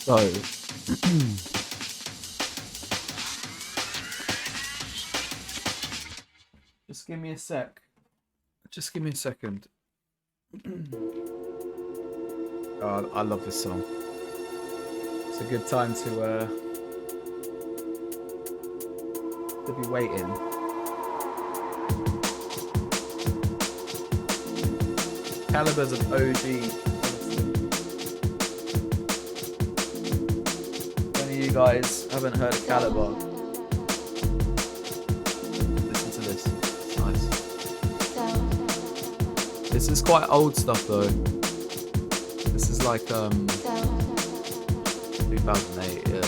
So, just give me a sec. Just give me a second. Oh, I love this song. It's a good time to be waiting. Caliber's an OG. If any of you guys haven't heard of Caliber, listen to this. It's nice. This is quite old stuff though. This is like 2008, yeah.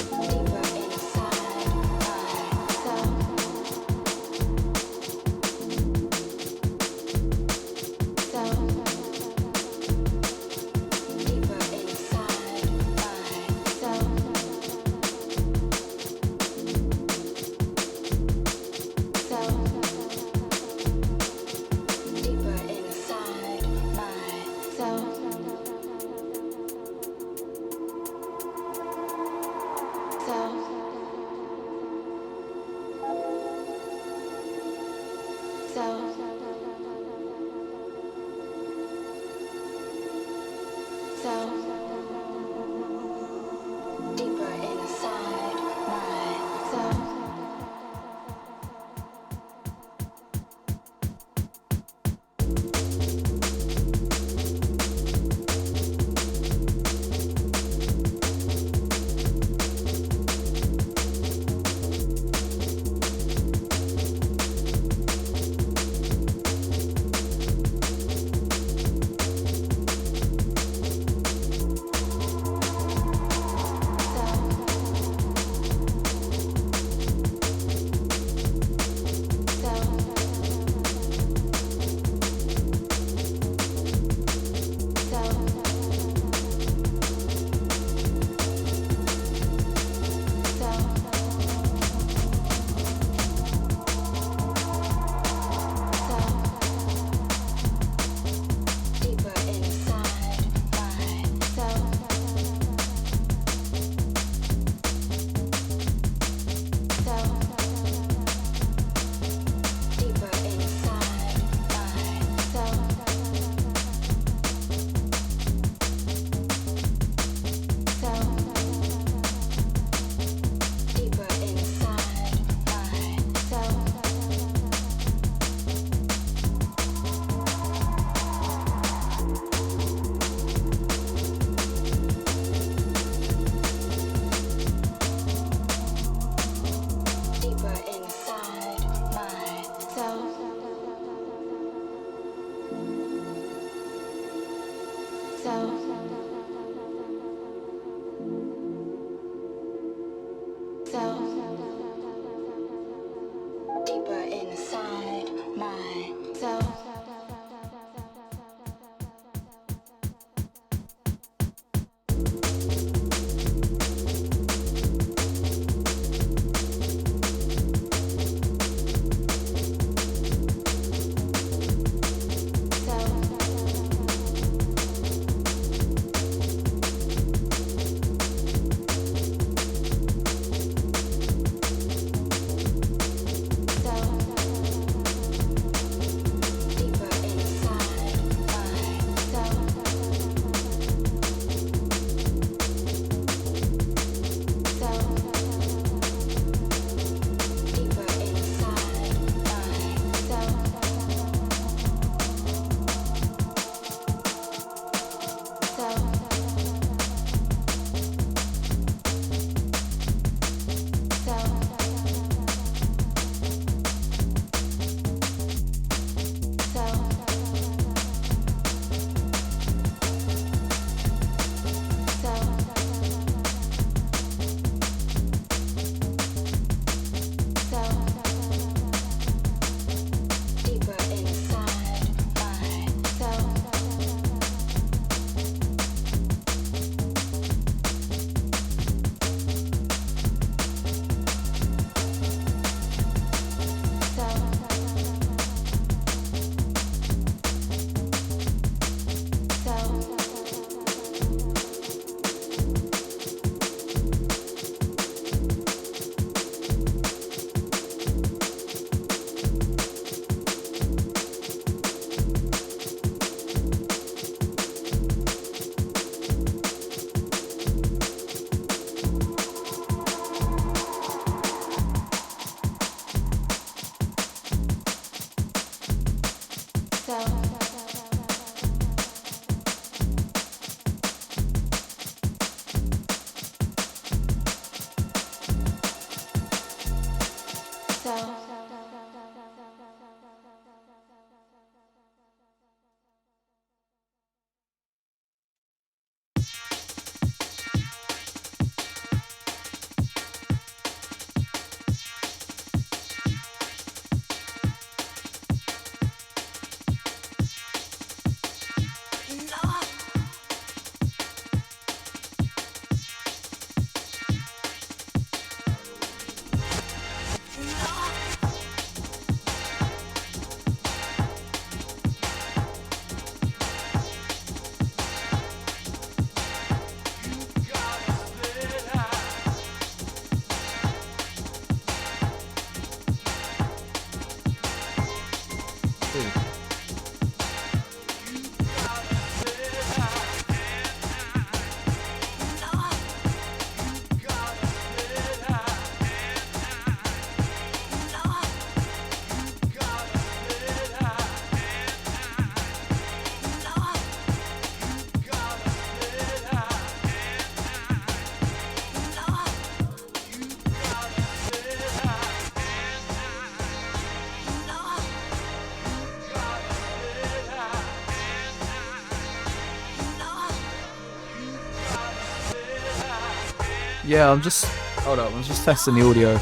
Yeah, I'm just... Hold up, I'm just testing the audio.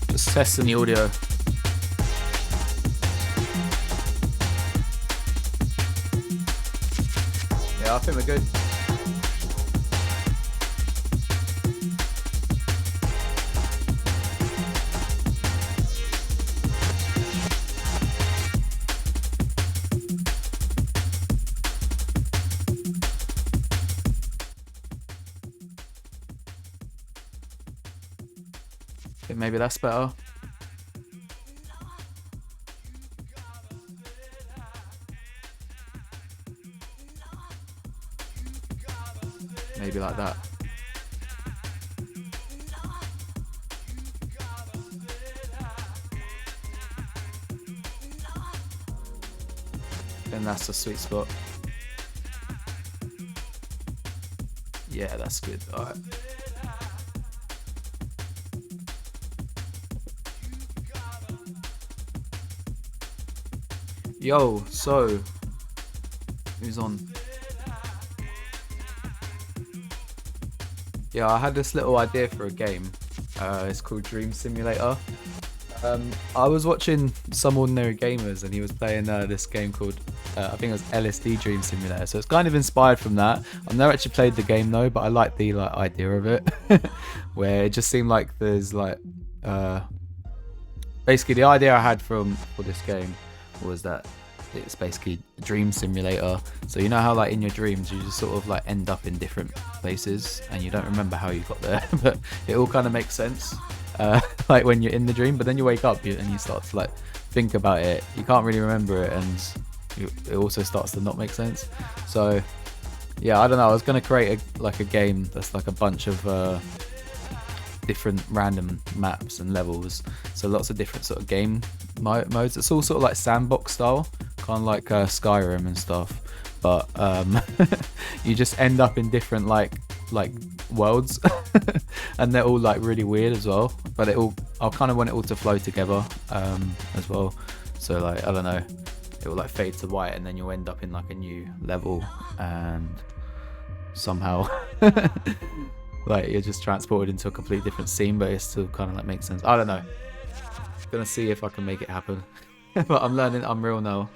Just testing the audio. Yeah, I think we're good. I think maybe that's better. Maybe like that. Then that's the sweet spot. Yeah, that's good. Alright. Yo, so who's on? Yeah, I had this little idea for a game. It's called Dream Simulator. I was watching Some Ordinary Gamers and he was playing this game called, I think it was LSD Dream Simulator. So it's kind of inspired from that. I've never actually played the game though, but I like the idea of it. Where it just seemed like there's basically the idea I had for this game was that it's basically a dream simulator. So you know how in your dreams you just sort of end up in different places and you don't remember how you got there, but it all kind of makes sense when you're in the dream, but then you wake up and you start to think about it, you can't really remember it, and it also starts to not make sense. So yeah, I don't know, I was going to create a game that's a bunch of different random maps and levels, so lots of different sort of game modes. It's all sort of sandbox style, kind of like Skyrim and stuff, but you just end up in different worlds and they're all really weird as well, but I kind of want it all to flow together as well. So I don't know, it will fade to white and then you'll end up in a new level, and somehow you're just transported into a completely different scene, but it still kind of makes sense. I don't know, gonna see if I can make it happen. But I'm learning Unreal now.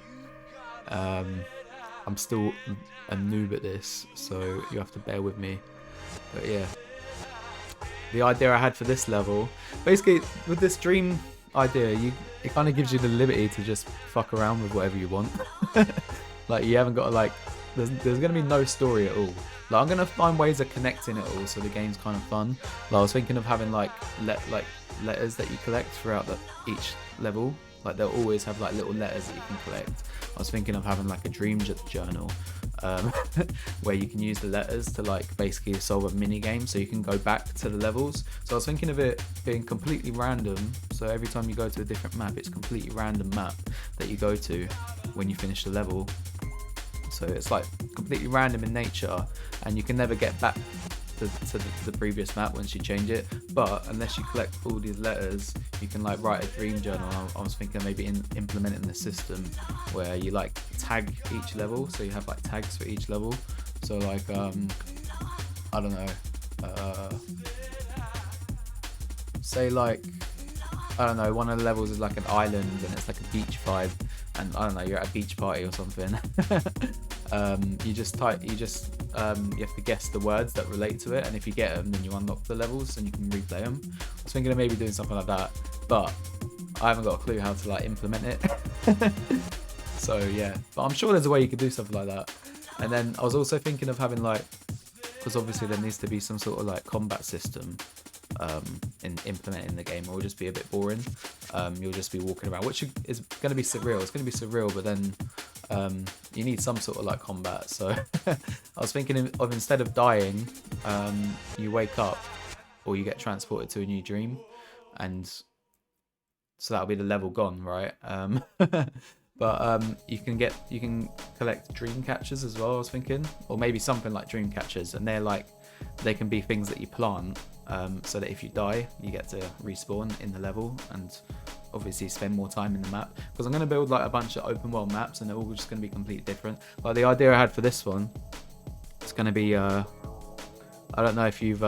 I'm still a noob at this, so you have to bear with me. But yeah, the idea I had for this level, basically with this dream idea, it kind of gives you the liberty to just fuck around with whatever you want. You haven't got to there's gonna be no story at all. I'm gonna find ways of connecting it all, so the game's kind of fun. I was thinking of having letters that you collect throughout each level. They'll always have little letters that you can collect. I was thinking of having a dream journal, where you can use the letters to basically solve a mini game, so you can go back to the levels. So I was thinking of it being completely random, so every time you go to a different map, it's a completely random map that you go to when you finish the level. So it's completely random in nature, and you can never get back to the previous map once you change it. But unless you collect all these letters, you can write a dream journal. I was thinking maybe implementing the system where you tag each level, so you have tags for each level. So I don't know, say I don't know, one of the levels is an island and it's a beach vibe, and I don't know, you're at a beach party or something. You have to guess the words that relate to it, and if you get them, then you unlock the levels and you can replay them. I was thinking of maybe doing something like that, but I haven't got a clue how to implement it. So yeah, but I'm sure there's a way you could do something like that. And then I was also thinking of having because obviously there needs to be some sort of combat system in implementing the game, or it'll just be a bit boring. You'll just be walking around, which is going to be surreal. It's going to be surreal, but then you need some sort of combat. So I was thinking of instead of dying, you wake up or you get transported to a new dream, and so that'll be the level gone, right? But you can collect dream catchers as well, I was thinking, or maybe something like dream catchers, and they can be things that you plant, so that if you die, you get to respawn in the level and obviously spend more time in the map. Because I'm going to build like a bunch of open world maps, and they're all just going to be completely different. Like the idea I had for this one, it's going to be I don't know if you've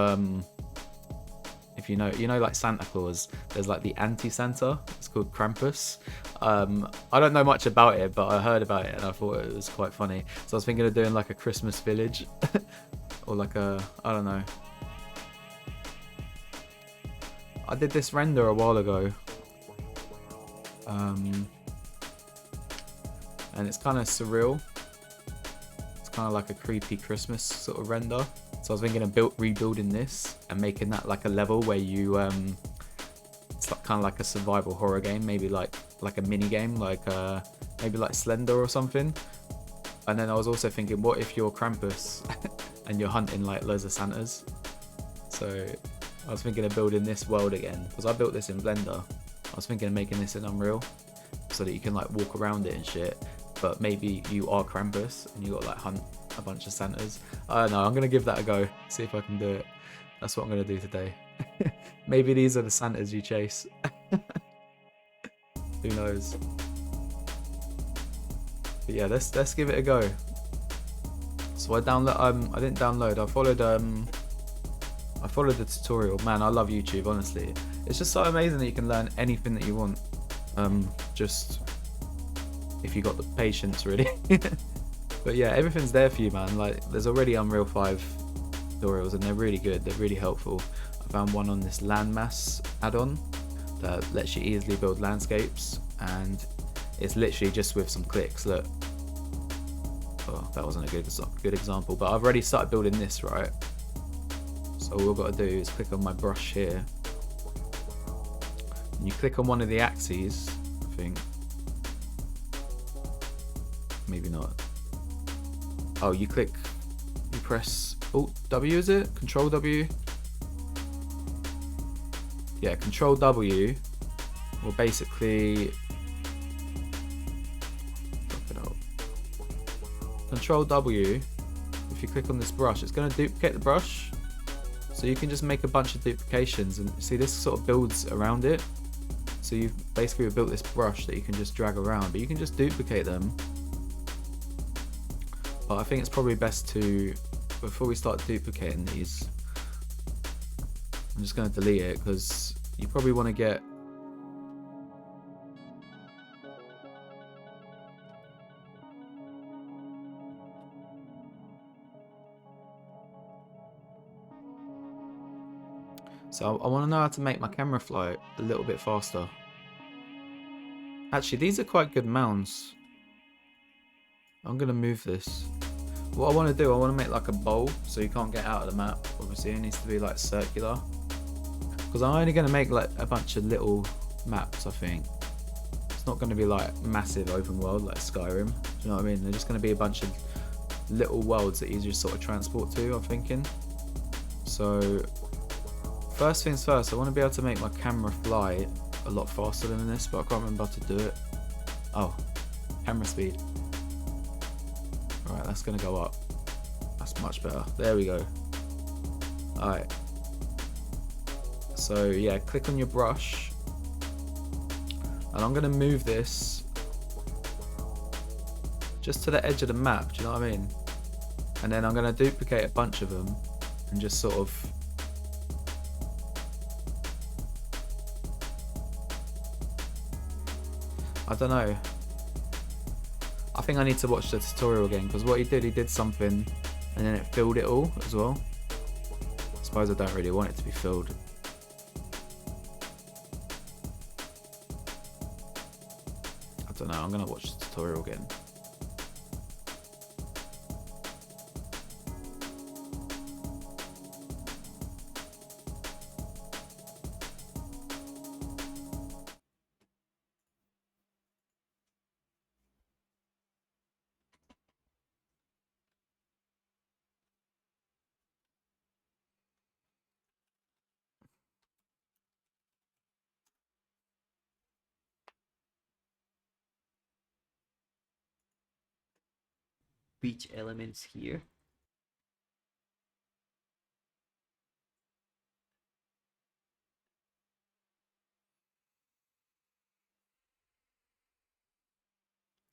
if you know like Santa Claus, there's like the anti-Santa, it's called Krampus. I don't know much about it, but I heard about it and I thought it was quite funny. So I was thinking of doing like a Christmas village or like I don't know. I did this render a while ago. And it's kind of surreal. It's kind of like a creepy Christmas sort of render. So I was thinking of rebuilding this and making that like a level where you it's like kind of like a survival horror game, maybe like a mini game, like maybe like Slender or something. And then I was also thinking, what if you're Krampus and you're hunting like loads of Santas? So I was thinking of building this world again, because I built this in Blender. I was thinking of making this in Unreal so that you can like walk around it and shit, but maybe you are Krampus and you got like hunt a bunch of Santas. I don't know, I'm gonna give that a go, see if I can do it. That's what I'm gonna do today. Maybe these are the Santas you chase. Who knows? But yeah, let's give it a go. So I didn't download, I followed the tutorial. Man, I love YouTube, honestly. It's just so amazing that you can learn anything that you want. Just if you got the patience, really. But yeah, everything's there for you, man. Like, there's already Unreal 5 tutorials, and they're really good. They're really helpful. I found one on this landmass add-on that lets you easily build landscapes, and it's literally just with some clicks. Look. Oh, that wasn't a good example, but I've already started building this, right? So all I've got to do is click on my brush here. And you click on one of the axes, I think. Maybe not. Oh, you press Alt W, is it? Control W? Yeah, Control W will basically Control W, if you click on this brush, it's going to duplicate the brush. So you can just make a bunch of duplications, and see, this sort of builds around it. So you've basically built this brush that you can just drag around, but you can just duplicate them. But I think it's probably best to, before we start duplicating these, I'm just going to delete it, because you probably want to get so I want to know how to make my camera fly a little bit faster. Actually, these are quite good mounds. I'm going to move this. What I want to do, I want to make like a bowl so you can't get out of the map. Obviously, it needs to be like circular. Because I'm only going to make like a bunch of little maps, I think. It's not going to be like massive open world like Skyrim. Do you know what I mean? They're just going to be a bunch of little worlds that you just sort of transport to, I'm thinking. So first things first, I want to be able to make my camera fly a lot faster than this, but I can't remember how to do it. Oh, camera speed. Alright, that's going to go up. That's much better. There we go. Alright. So yeah, click on your brush. And I'm going to move this just to the edge of the map, do you know what I mean? And then I'm going to duplicate a bunch of them and just sort of I don't know. I think I need to watch the tutorial again, because what he did something and then it filled it all as well. I suppose I don't really want it to be filled. I don't know, I'm going to watch the tutorial again. beach elements here.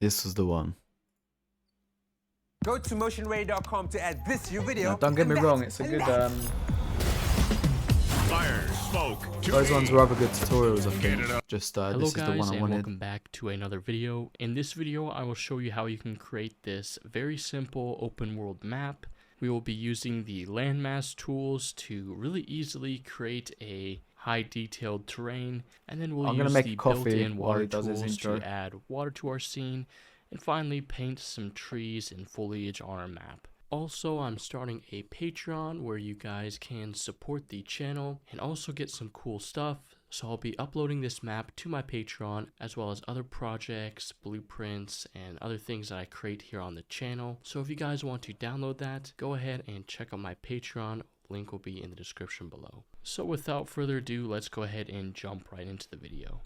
This was the one. Go to motionray.com to add this to your video. Now, don't get me wrong, it's a good Fire, smoke, those ones were other good tutorials, I think. Just Hello this is the guys, one I and wanted. welcome back to another video. In this video, I will show you how you can create this very simple open world map. We will be using the landmass tools to really easily create a high detailed terrain, and then we'll use the built-in water tools to add water to our scene, and finally paint some trees and foliage on our map. Also, I'm starting a Patreon where you guys can support the channel and also get some cool stuff. So I'll be uploading this map to my Patreon, as well as other projects, blueprints, and other things that I create here on the channel. So if you guys want to download that, go ahead and check out my Patreon. Link will be in the description below. So without further ado, let's go ahead and jump right into the video.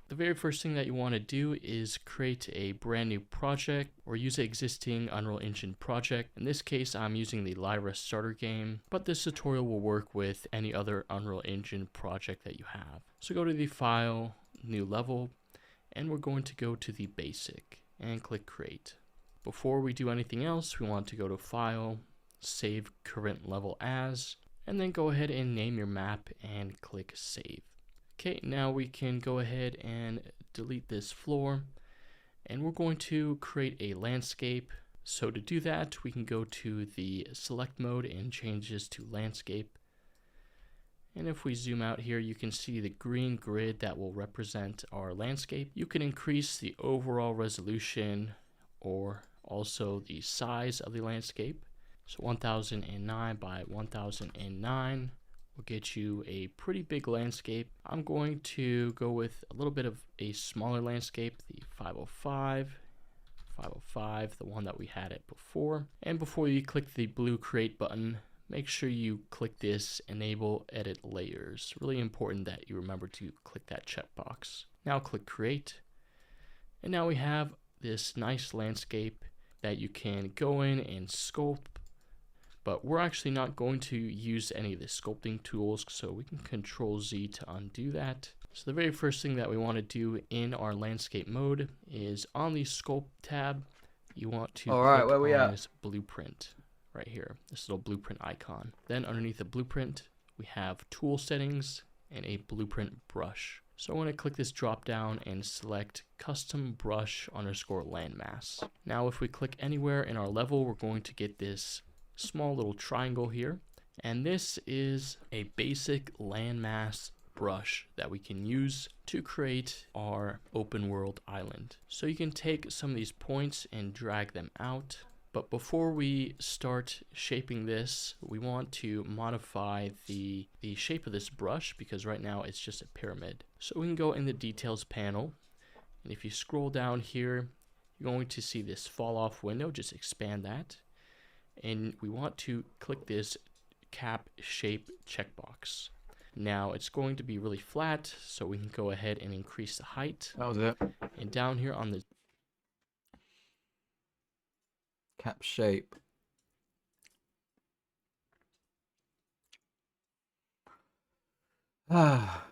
The very first thing that you want to do is create a brand new project or use an existing Unreal Engine project. In this case, I'm using the Lyra starter game, but this tutorial will work with any other Unreal Engine project that you have. So go to the File, New Level, and we're going to go to the Basic and click Create. Before we do anything else, we want to go to File, Save Current Level As, and then go ahead and name your map and click Save. Okay, now we can go ahead and delete this floor, and we're going to create a landscape. So to do that, we can go to the select mode and change this to landscape. And if we zoom out here, you can see the green grid that will represent our landscape. You can increase the overall resolution or also the size of the landscape. So 1009 by 1009. will get you a pretty big landscape. I'm going to go with a little bit of a smaller landscape, the 505, the one that we had it before. And before you click the blue create button, make sure you click this enable edit layers. Really important that you remember to click that checkbox. Now click create. And now we have this nice landscape that you can go in and sculpt. But we're actually not going to use any of the sculpting tools, so we can Control Z to undo that. So the very first thing that we want to do in our landscape mode is on the sculpt tab, you want to click on this blueprint right here, this little blueprint icon. Then underneath the blueprint, we have tool settings and a blueprint brush. So I want to click this drop down and select custom brush underscore landmass. Now if we click anywhere in our level, we're going to get this small little triangle here, and this is a basic landmass brush that we can use to create our open world island. So you can take some of these points and drag them out, but before we start shaping this, we want to modify the shape of this brush, because right now it's just a pyramid. So we can go in the details panel, and if you scroll down here, you're going to see this fall off window. Just expand that. And we want to click this cap shape checkbox. Now it's going to be really flat, so we can go ahead and increase the height. That was it. And down here on the cap shape. Ah.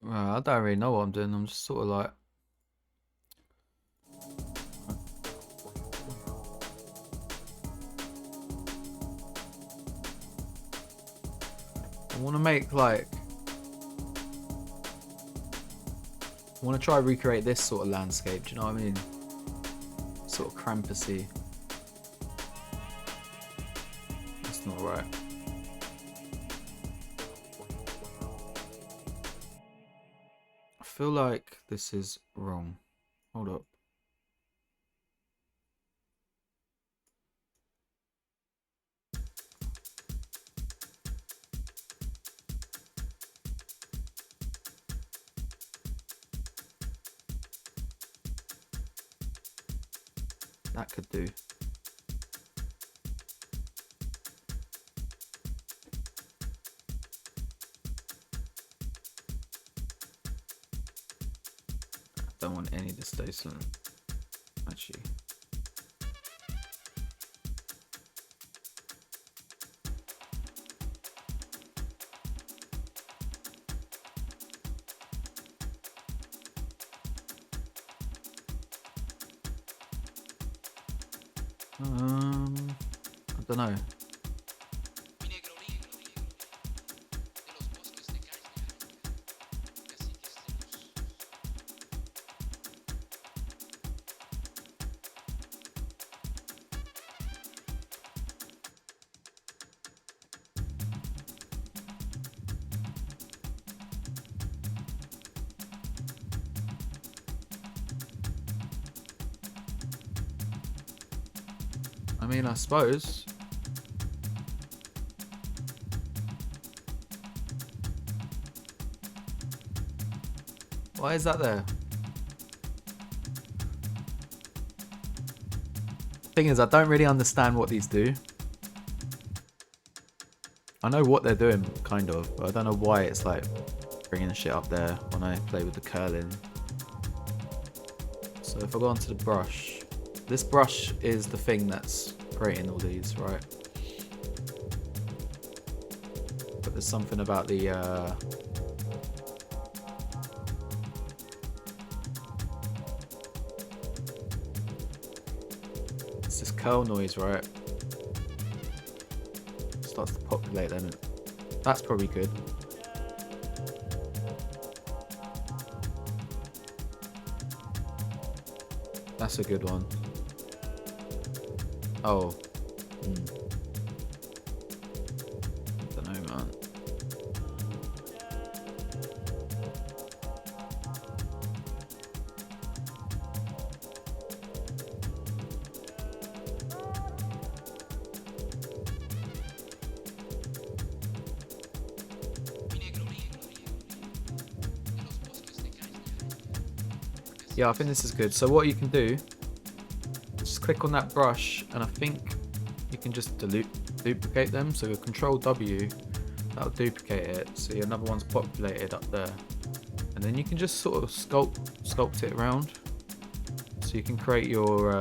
Well, I don't really know what I'm doing. I'm just sort of like I want to make like, I want to try recreate this sort of landscape. Do you know what I mean? Sort of Krampusy. That's not right. I feel like this is wrong. Hold up. That could do. I don't want any displacement. Actually. I don't know. I mean, I suppose. Why is that there? Thing is, I don't really understand what these do. I know what they're doing, kind of, but I don't know why it's like bringing the shit up there when I play with the curling. So if I go onto the brush, this brush is the thing that's creating all these, right? But there's something about the it's this curl noise, right? Starts to populate them. That's probably good. That's a good one. Oh. Don't know, man. Yeah, I think this is good. So what you can do, just click on that brush, and I think you can just duplicate them. So your Control W, that'll duplicate it. So another one's populated up there, and then you can just sort of sculpt it around. So you can create your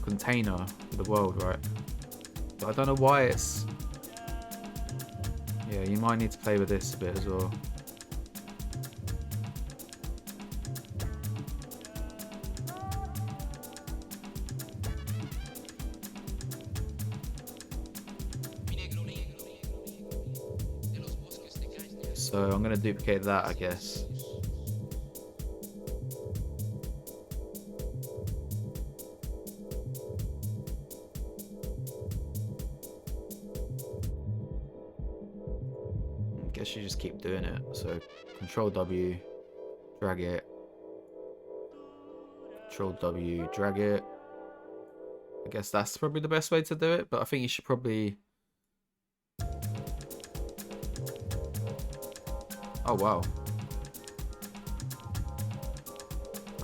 container for the world, right? But I don't know why it's. Yeah, you might need to play with this a bit as well. So I'm going to duplicate that, I guess. Guess you just keep doing it. So Control W, drag it. Control W, drag it. I guess that's probably the best way to do it, but I think you should probably. Oh wow.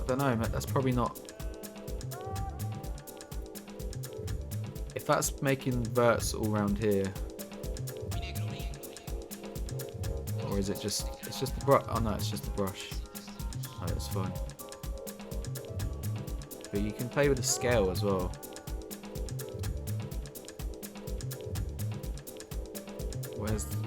I don't know, that's probably not. If that's making verts all around here. Or is it just, it's just the brush? Oh no, it's just the brush. Oh, that's fine. But you can play with the scale as well. Where's the...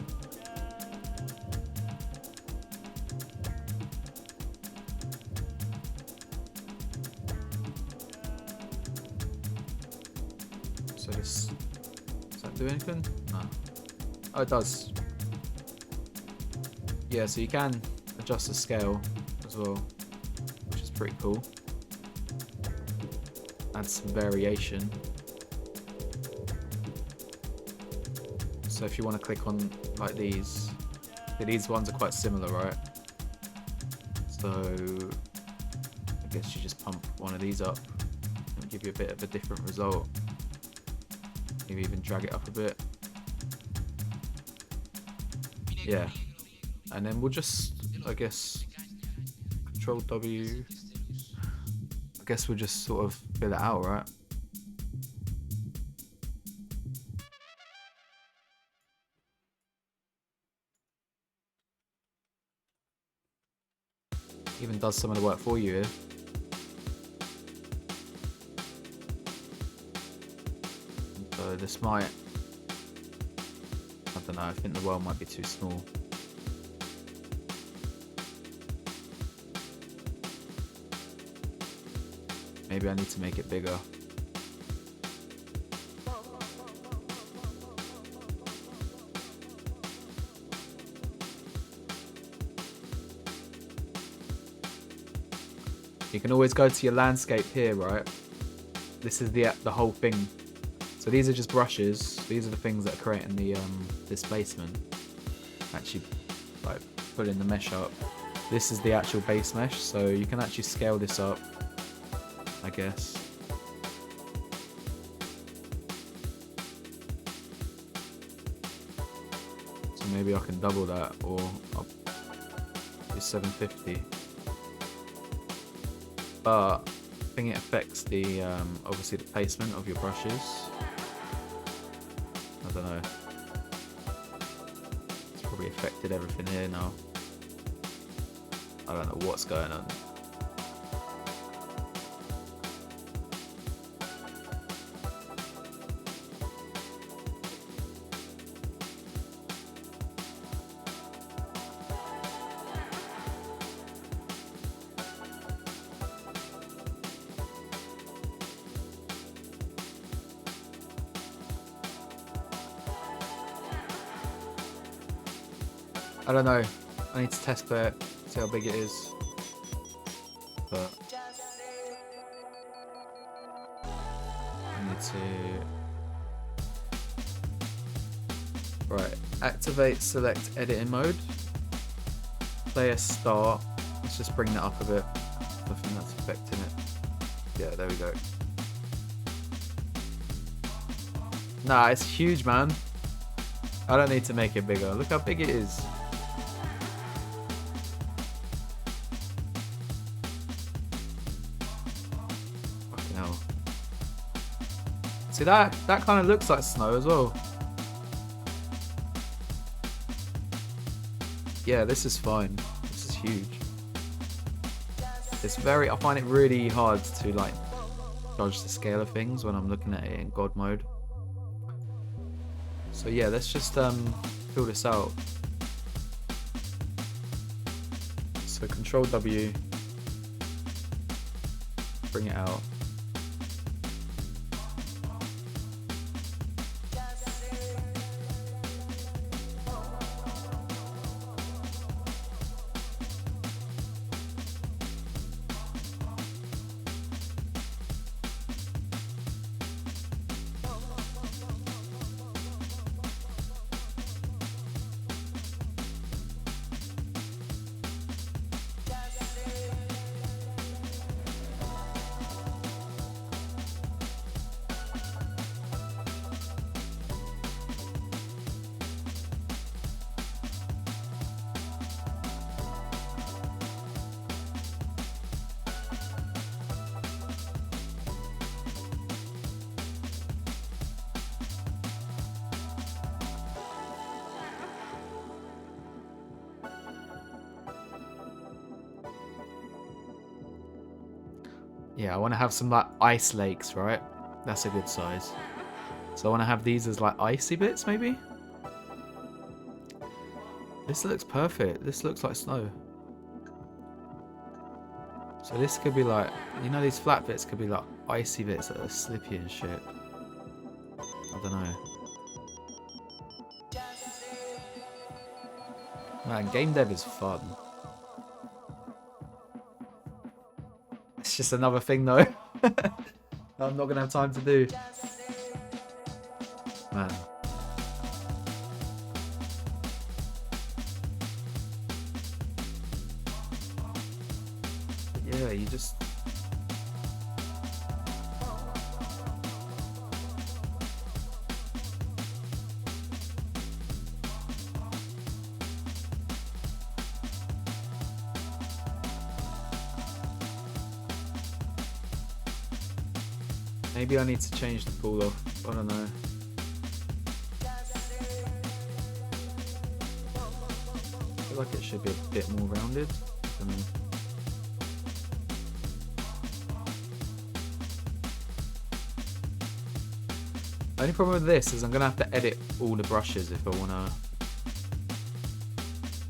So this do anything? No. Oh, it does. Yeah, so you can adjust the scale as well, which is pretty cool. Add some variation. So if you want to click on like these ones are quite similar, right? So I guess you just pump one of these up and give you a bit of a different result. Maybe even drag it up a bit. Yeah. And then we'll just, I guess, Control W. I guess we'll just sort of fill it out, right? Even does some of the work for you here. So this might, I don't know, I think the world might be too small. Maybe I need to make it bigger. You can always go to your landscape here, right? This is the whole thing. So these are just brushes. These are the things that are creating the displacement. Actually, like putting the mesh up. This is the actual base mesh, so you can actually scale this up, I guess. So maybe I can double that, or I'll do 750. But I think it affects the obviously the placement of your brushes. I don't know. It's probably affected everything here now. I don't know what's going on. I don't know. I need to test it, see how big it is. But I need to. Right. Activate select editing mode. Player start. Let's just bring that up a bit. I think that's affecting it. Yeah, there we go. Nah, it's huge, man. I don't need to make it bigger. Look how big it is. See that kind of looks like snow as well. Yeah, this is fine. This is huge. It's very, I find it really hard to like judge the scale of things when I'm looking at it in God mode. So yeah, let's just fill this out. So Control W, bring it out. Yeah, I want to have some like ice lakes, right? That's a good size. So I want to have these as like icy bits, maybe? This looks perfect. This looks like snow. So this could be like, you know, these flat bits could be like icy bits that are slippy and shit. I don't know. Man, game dev is fun. It's just another thing though. I'm not gonna have time to do. Man. Yeah, you just... Maybe I need to change the pull off. I don't know. I feel like it should be a bit more rounded. I don't know. Only problem with this is I'm gonna have to edit all the brushes if I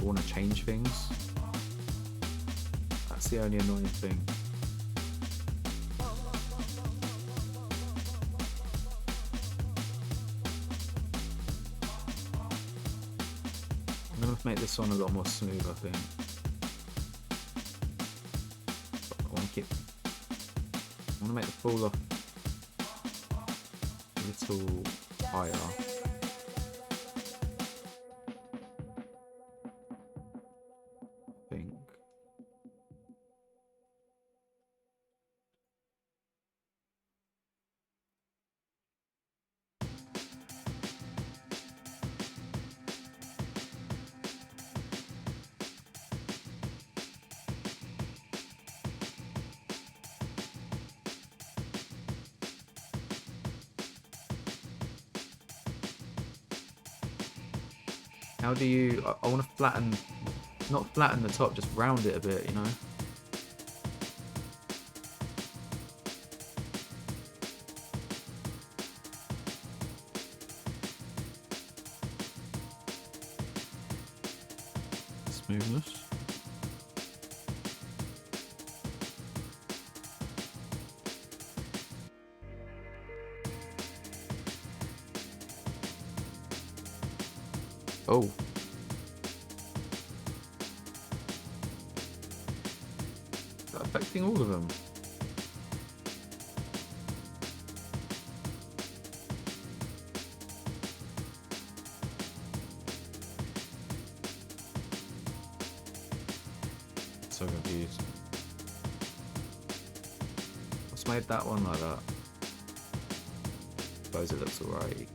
wanna change things. That's the only annoying thing. I'm gonna make this one a lot more smooth, I think. I wanna make the fall off a little higher. I think. How do you... I want to flatten... Not flatten the top, just round it a bit, you know? Smoothness. Oh. Is that affecting all of them? So confused. What's made that one like that? Suppose it looks alright.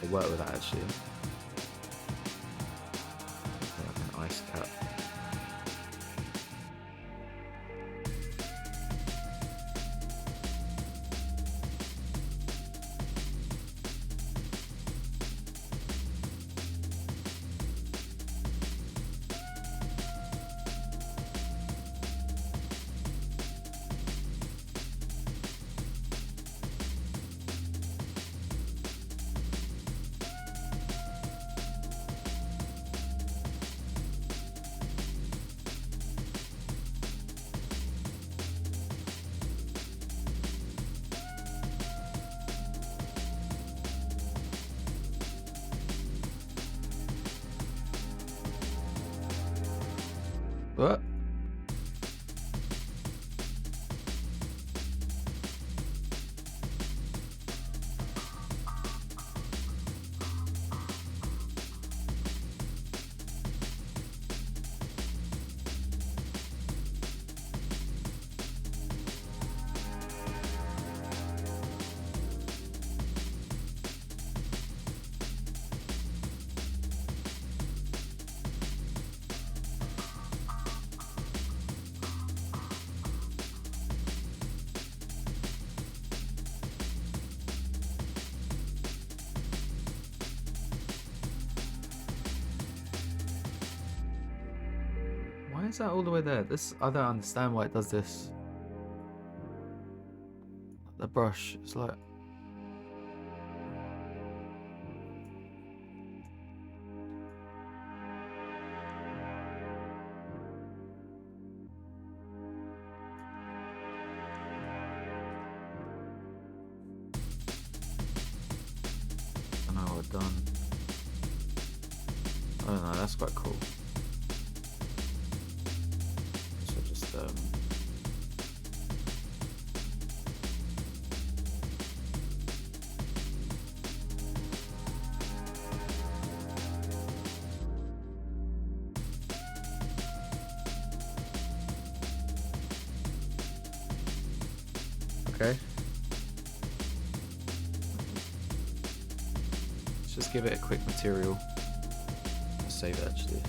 I'll work with that actually. Like an ice cap. What? Why is that all the way there? This, I don't understand why it does this. The brush, it's like... I don't know what I've done. I don't know, that's quite cool. So just okay. Let's just give it a quick material. I'll save it actually.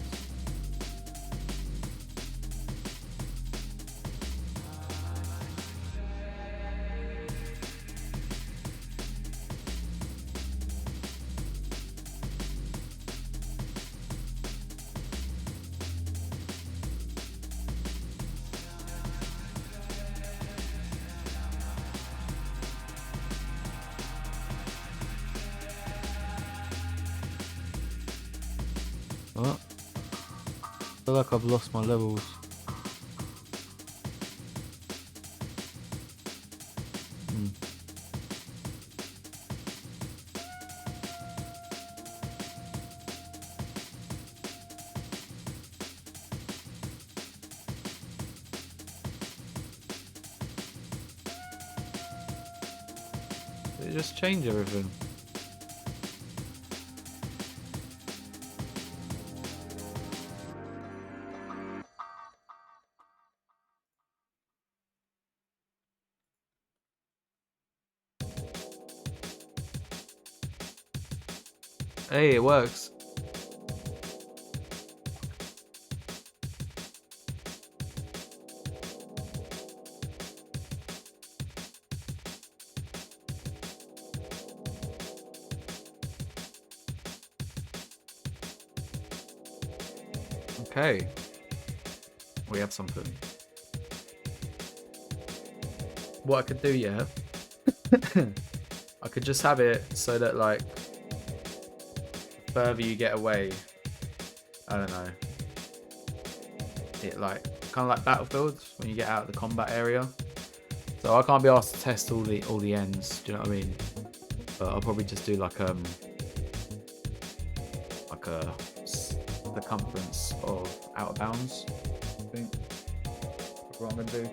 What? I feel like I've lost my levels. Did it just change everything? Hey, it works. Okay. We have something. What I could do, yeah. I could just have it so that, like, further you get away, I don't know, it like kind of like Battlefields when you get out of the combat area. So I can't be asked to test all the ends, do you know what I mean? But I'll probably just do like a circumference of out of bounds, I think. That's what I'm gonna do.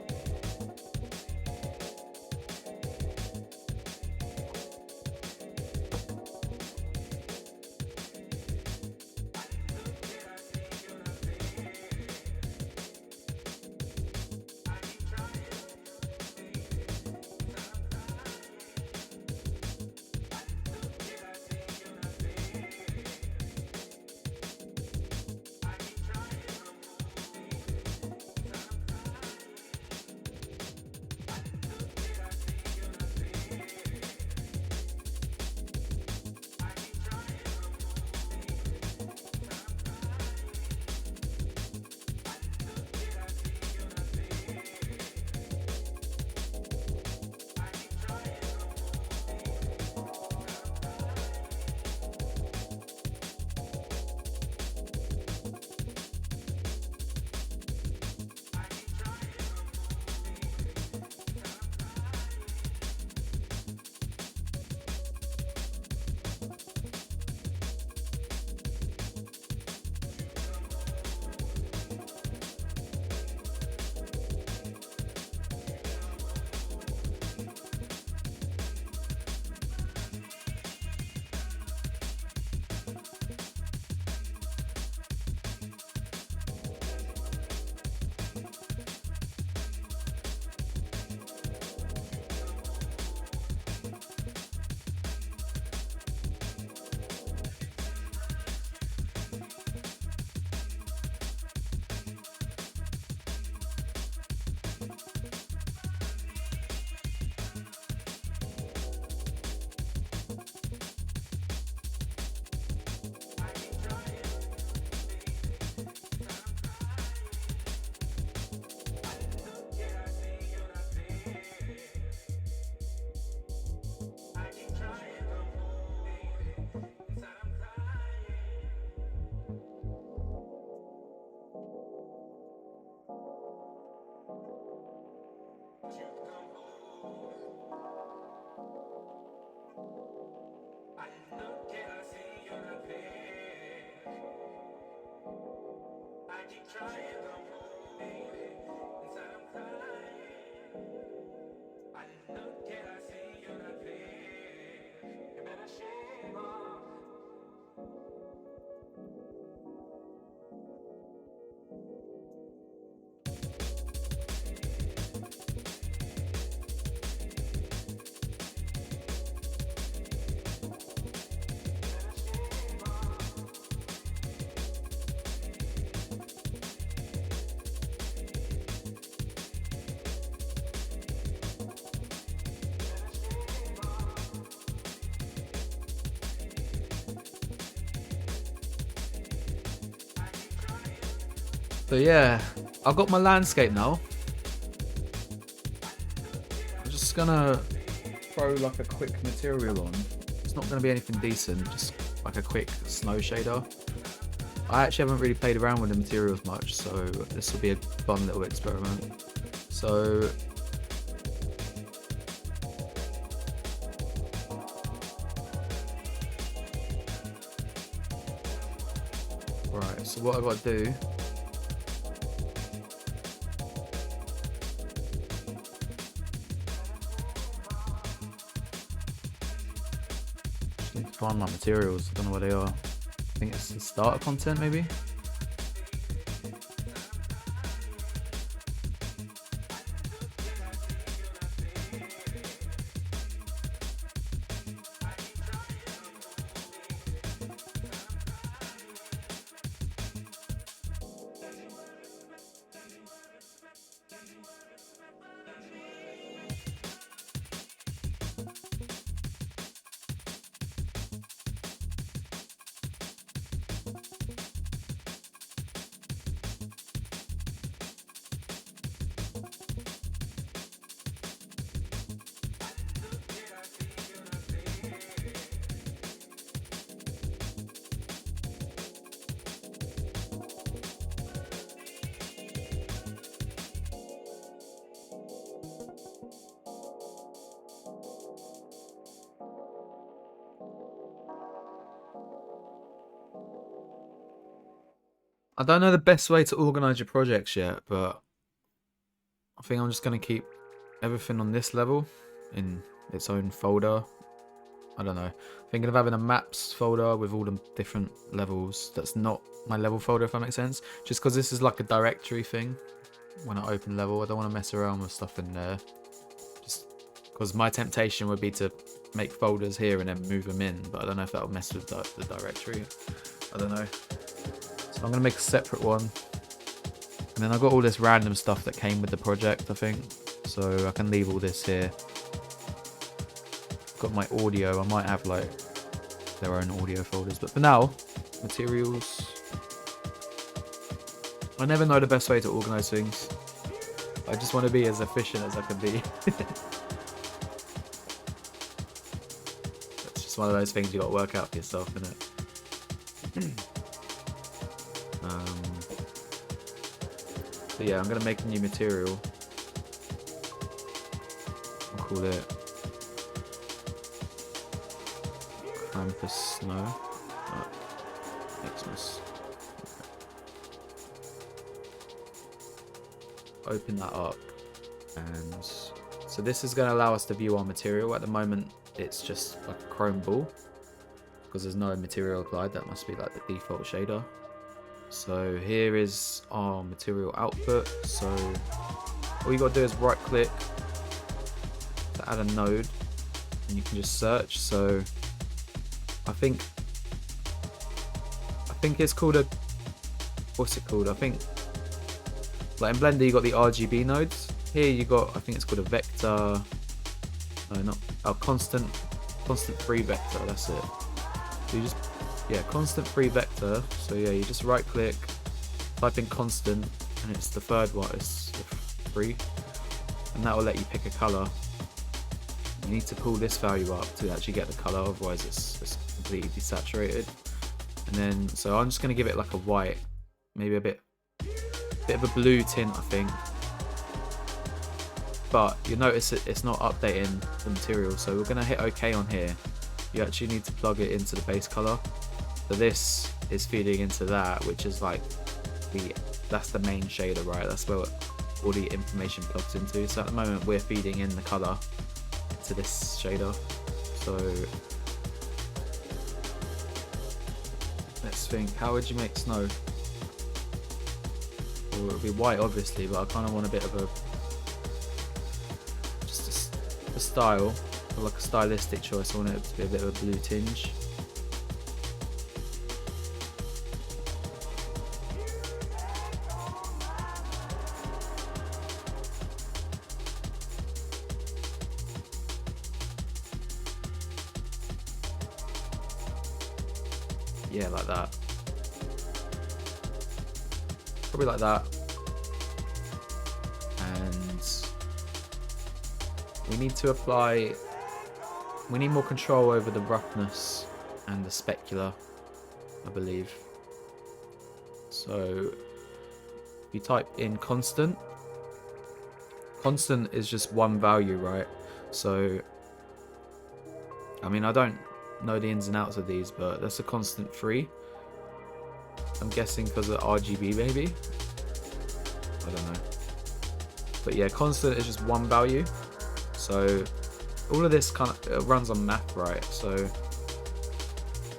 So yeah, I've got my landscape now. I'm just gonna throw like a quick material on. It's not gonna be anything decent, just like a quick snow shader. I actually haven't really played around with the materials much, so this will be a fun little experiment. So right, so what I got to do, just need to find my materials. I don't know where they are. I think it's the starter content maybe. I don't know the best way to organize your projects yet, but I think I'm just going to keep everything on this level in its own folder. I don't know. Thinking of having a maps folder with all the different levels. That's not my level folder, if that makes sense. Just because this is like a directory thing. When I open level, I don't want to mess around with stuff in there. Just because my temptation would be to make folders here and then move them in, but I don't know if that'll mess with the directory. I don't know. So I'm going to make a separate one. And then I've got all this random stuff that came with the project, I think. So I can leave all this here. Got my audio. I might have like their own audio folders. But for now, materials. I never know the best way to organize things. I just want to be as efficient as I can be. It's just one of those things you got to work out for yourself, isn't it? So yeah, I'm gonna make a new material. I'll call it Campus Snow. Oh, Xmas. Okay. Open that up, and so this is gonna allow us to view our material. At the moment, it's just like a chrome ball because there's no material applied. That must be like the default shader. So here is our material output. So all you gotta do is right click to add a node and you can just search. So I think it's called a, what's it called? I think like in Blender you got the RGB nodes. Here you got, I think it's called a vector, no not, oh, constant free vector, that's it. So you just, yeah, constant free vector. So yeah, you just right click, type in constant, and it's the third one, it's the free, and that will let you pick a color. You need to pull this value up to actually get the color, otherwise it's completely desaturated. And then, so I'm just gonna give it like a white, maybe a bit of a blue tint, I think. But you'll notice it's not updating the material, so we're gonna hit OK on here. You actually need to plug it into the base color. So this is feeding into that, which is like that's the main shader, right? That's where all the information plugs into. So at the moment we're feeding in the color to this shader. So let's think, how would you make snow? Well, it would be white obviously, but I kind of want a bit of a style, or like a stylistic choice. I want it to be a bit of a blue tinge. Yeah, like that. probably like that. And we need to apply, we need more control over the roughness and the specular, I believe. So if you type in constant is just one value, right? So I mean, I don't know the ins and outs of these, but that's a constant 3. I'm guessing because of RGB maybe, I don't know. But yeah, constant is just one value. So all of this kind of runs on math, right? So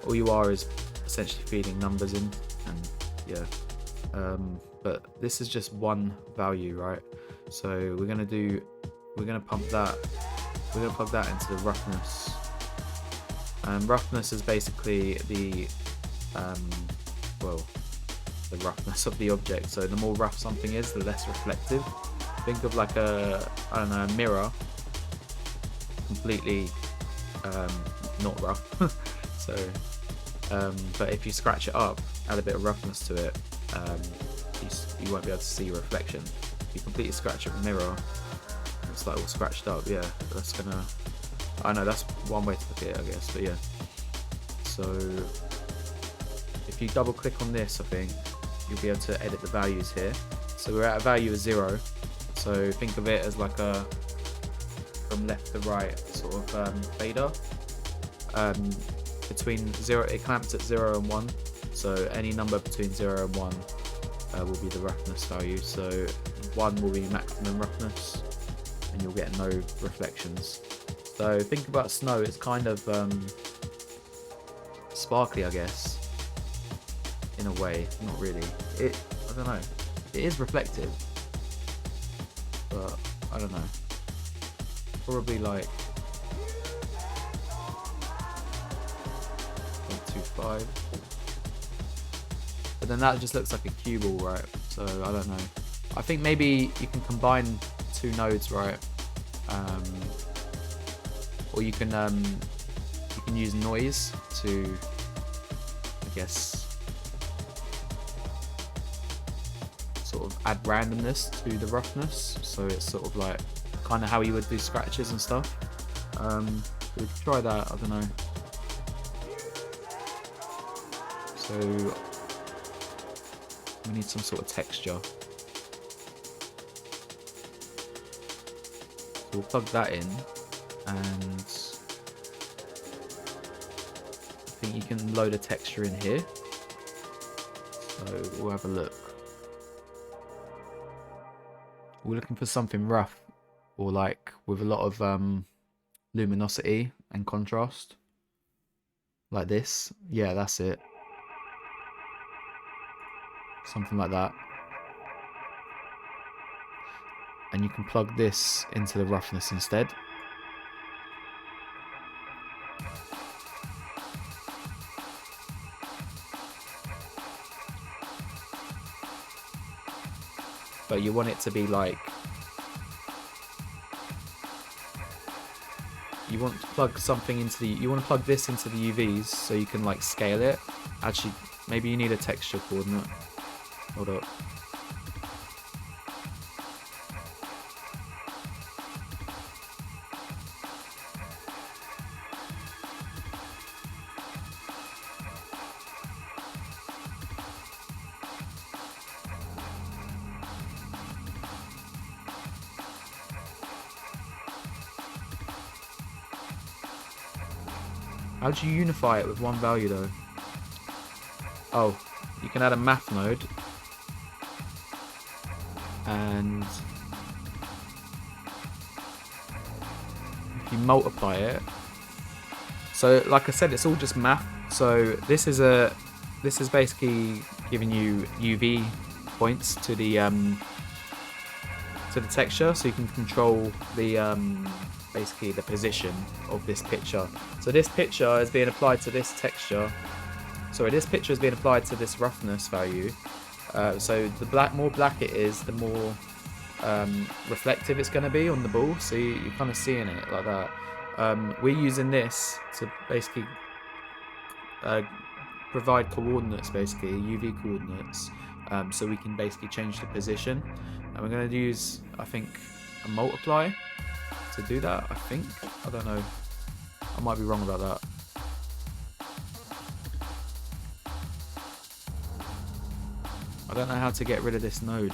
all you are is essentially feeding numbers in, and yeah. But this is just one value, right? So we're gonna pump that. We're gonna plug that into the roughness. Roughness is basically the the roughness of the object. So the more rough something is, the less reflective. Think of like a, I don't know, a mirror, completely not rough. So but if you scratch it up, add a bit of roughness to it, you won't be able to see your reflection. If you completely scratch a mirror, it's like all scratched up. Yeah, that's gonna, I know that's one way to look at it, I guess, but yeah. So if you double click on this, I think you'll be able to edit the values here. So we're at a value of 0. So think of it as like a from left to right sort of fader. Between 0, it clamps at 0 and 1. So any number between 0 and 1 will be the roughness value. So 1 will be maximum roughness, and you'll get no reflections. So think about snow, it's kind of sparkly, I guess, in a way. Not really. I don't know. It is reflective, but I don't know. Probably like 0.25. But then that just looks like a cue ball, right? So I don't know. I think maybe you can combine 2 nodes, right? Or you can use noise to, I guess, sort of add randomness to the roughness. So it's sort of like kind of how you would do scratches and stuff. So we could try that. I don't know. So we need some sort of texture. So we'll plug that in, and I think you can load a texture in here. So we'll have a look. We're looking for something rough, or like with a lot of luminosity and contrast, like this. Yeah, that's it. Something like that. And you can plug this into the roughness instead. But you want it to be like, you want to plug something into the, you want to plug this into the UVs so you can like scale it. Actually, maybe you need a texture coordinate. Hold up. How do you unify it with one value though? Oh, you can add a math node, and if you multiply it, so like I said, it's all just math. So this is basically giving you UV points to the texture, so you can control the basically the position of this picture. So this picture is being applied to this texture. Sorry, this picture is being applied to this roughness value. So the more black it is, the more reflective it's going to be on the ball. So you're kind of seeing it like that. We're using this to basically provide coordinates, basically UV coordinates, so we can basically change the position. And we're going to use, I think, a multiply to do that. I don't know. I might be wrong about that. I don't know how to get rid of this node.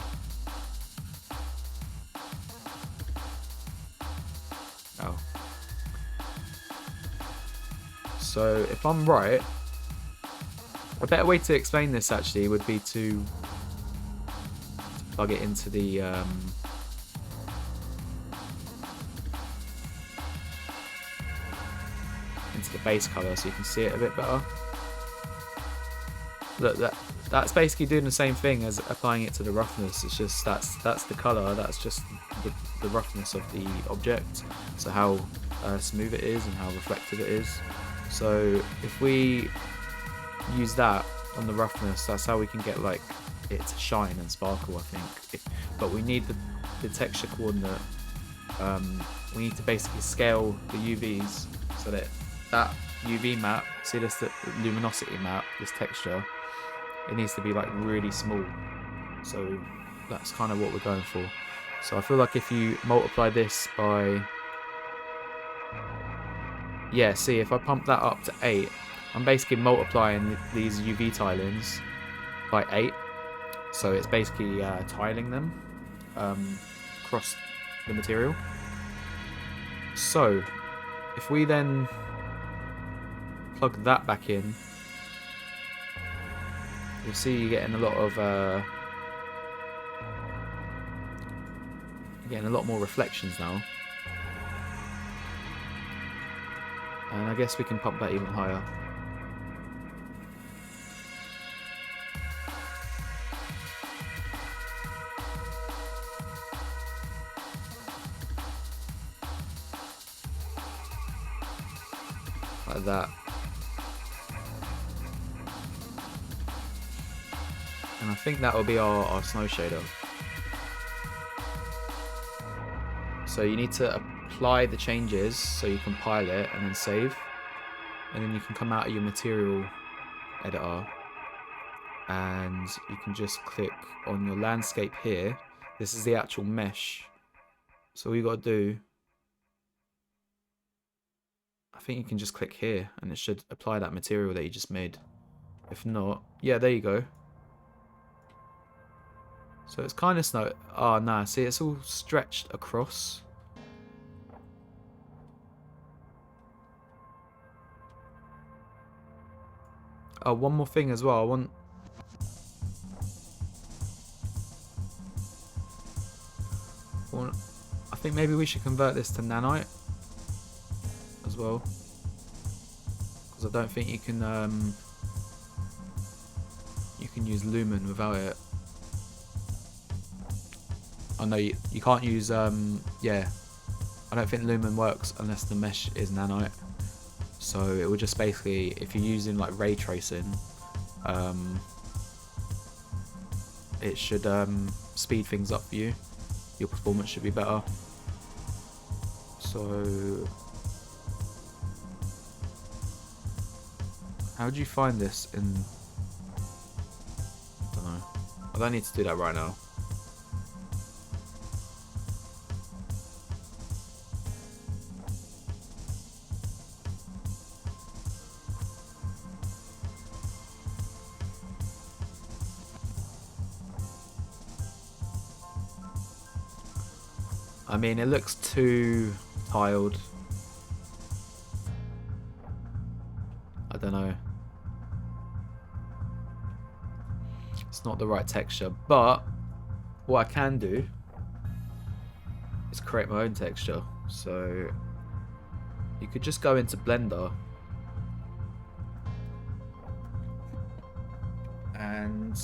Oh. So if I'm right, a better way to explain this actually would be to plug it into the base color so you can see it a bit better. Look, that's basically doing the same thing as applying it to the roughness. It's just that's the color. That's just the roughness of the object. So how smooth it is and how reflective it is. So if we use that on the roughness, that's how we can get like it to shine and sparkle, I think. But we need the texture coordinate. We need to basically scale the UVs so that UV map, see this, the luminosity map, this texture, it needs to be like really small. So that's kind of what we're going for. So I feel like if you multiply this by, yeah, see, if I pump that up to 8, I'm basically multiplying these UV tilings by 8. So it's basically tiling them across the material. So if we then plug that back in, you'll see you're getting a lot of more reflections now. And I guess we can pump that even higher. Like that. And I think that will be our snow shader. So you need to apply the changes so you compile it and then save. And then you can come out of your material editor and you can just click on your landscape here. This is the actual mesh. So all you got to do, I think you can just click here and it should apply that material that you just made. If not, yeah, there you go. So it's kind of snow. Oh, nah, see, it's all stretched across. Oh, one more thing as well. I think maybe we should convert this to nanite as well, because I don't think you can use lumen without it. I know you can't use yeah, I don't think lumen works unless the mesh is nanite. So it will just basically, if you're using like ray tracing, it should speed things up for you. Your performance should be better. So how do you find this in, I don't know. I don't need to do that right now. I mean, it looks too tiled. I don't know. It's not the right texture, but what I can do is create my own texture. So you could just go into Blender and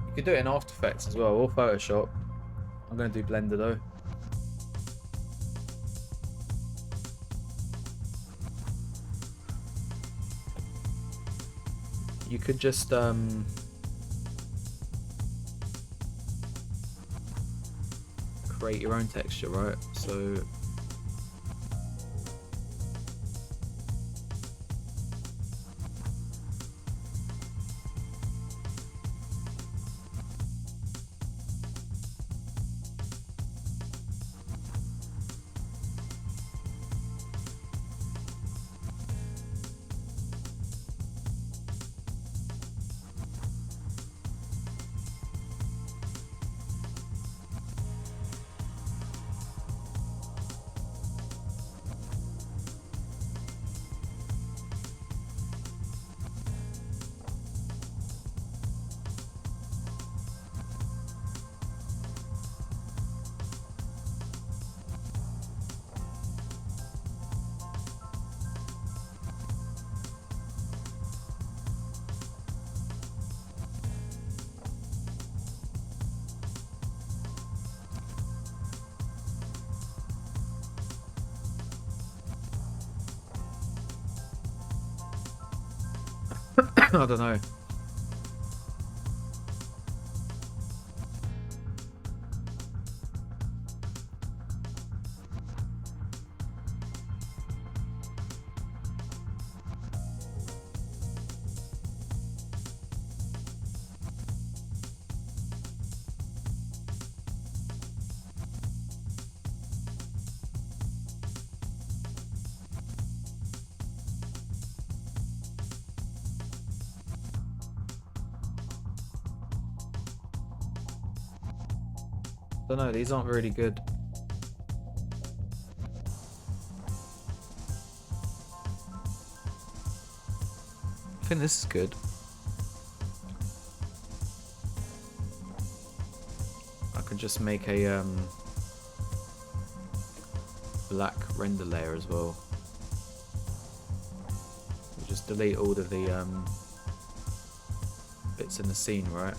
you could do it in After Effects as well, or Photoshop. I'm going to do Blender though. You could just create your own texture, right? So I don't know. Don't know, these aren't really good. I think this is good. I could just make a black render layer as well. We'll just delete all of the bits in the scene, right?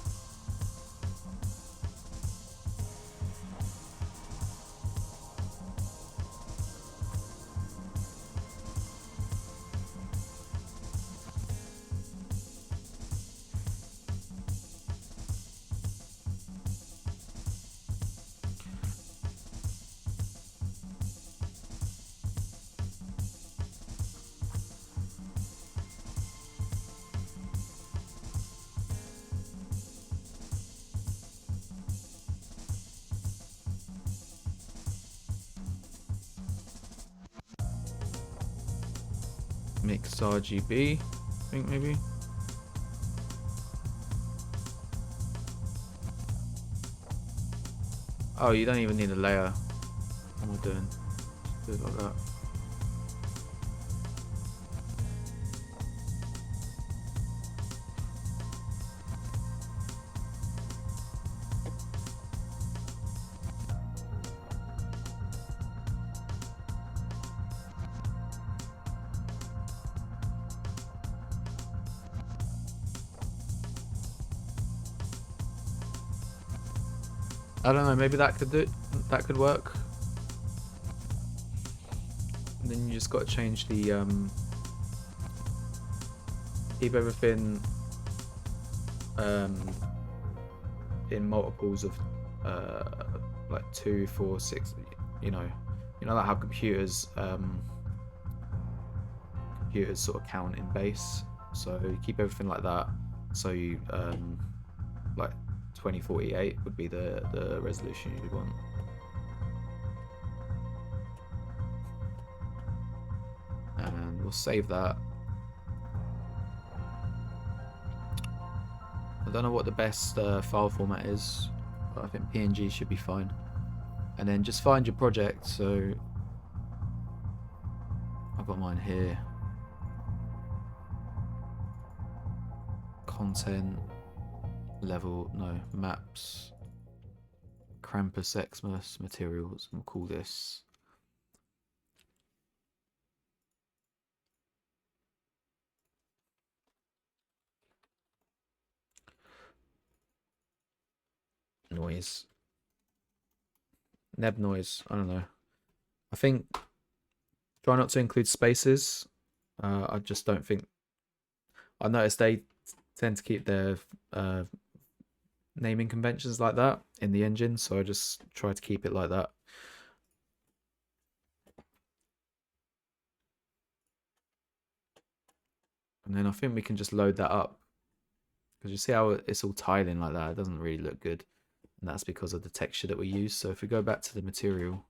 Mix RGB, I think maybe. Oh, you don't even need a layer. What am I doing? Just do it like that. I don't know, maybe that could do it. That could work. And then you just got to change the keep everything in multiples of like 2, 4, 6. You know like how computers sort of count in base. So you keep everything like that. So you like 2048 would be the resolution you'd want. And we'll save that. I don't know what the best file format is, but I think PNG should be fine. And then just find your project. So I've got mine here. Content. Level, no, maps, Krampus Xmas materials, and we'll call this noise. Neb noise, I don't know. I think try not to include spaces. I just don't think. I noticed they tend to keep their naming conventions like that in the engine, so I just try to keep it like that. And then I think we can just load that up, because you see how it's all tiling like that. It doesn't really look good, and that's because of the texture that we use. So if we go back to the material,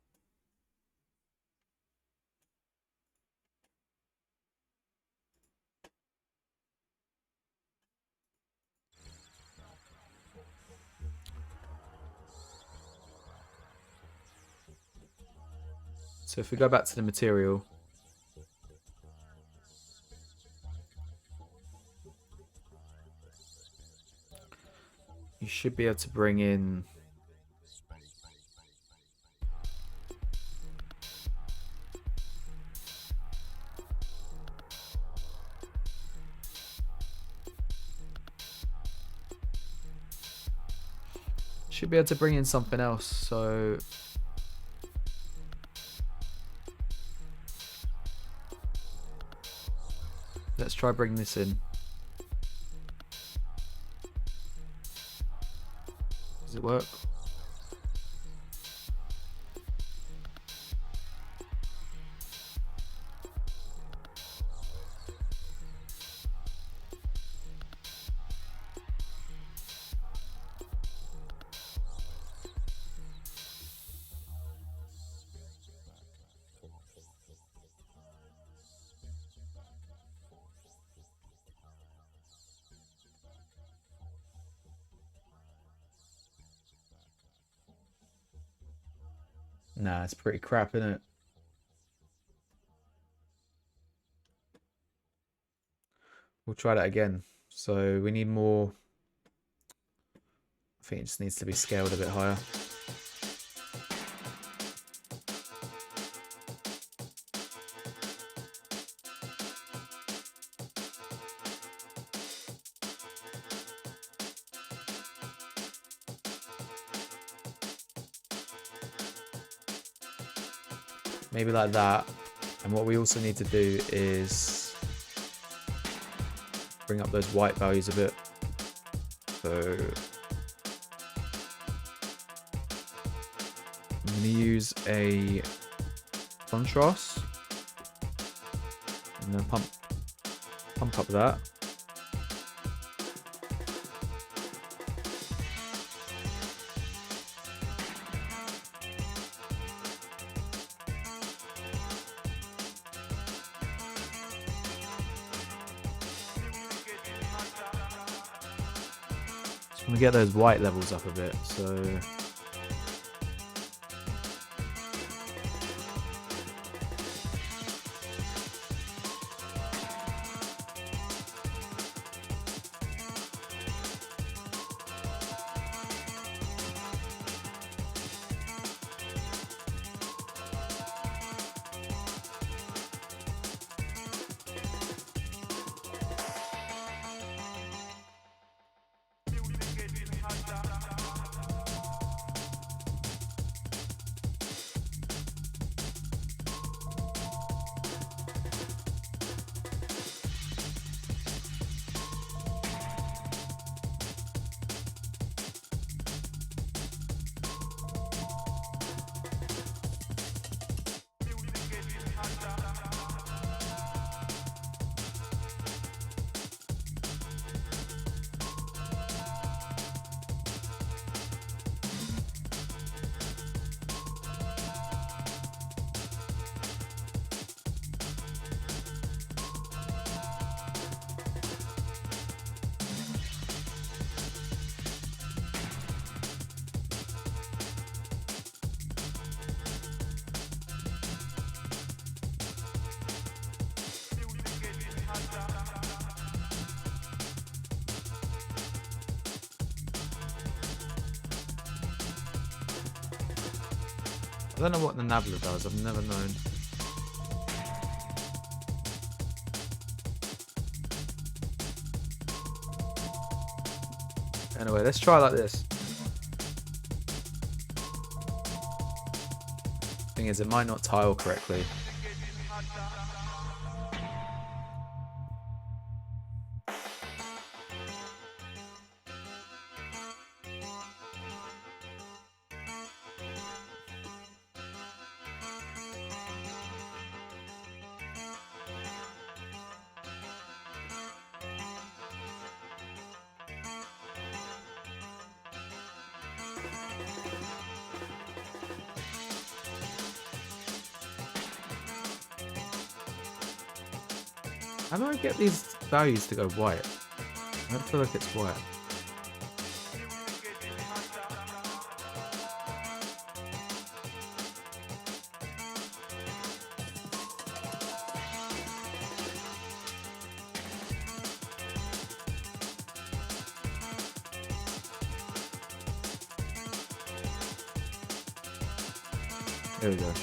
you should be able to bring in something else. So let's try bringing this in. Does it work? Nah, it's pretty crap, isn't it? We'll try that again. So we need more. I think it just needs to be scaled a bit higher. Maybe like that. And what we also need to do is bring up those white values a bit. So I'm going to use a contrast. I'm going to pump up that. I'm gonna get those white levels up a bit, so I don't know what the Nabla does. I've never known. Anyway, let's try like this. Thing is, it might not tile correctly. How do I get these values to go white? I don't feel like it's white. There we go.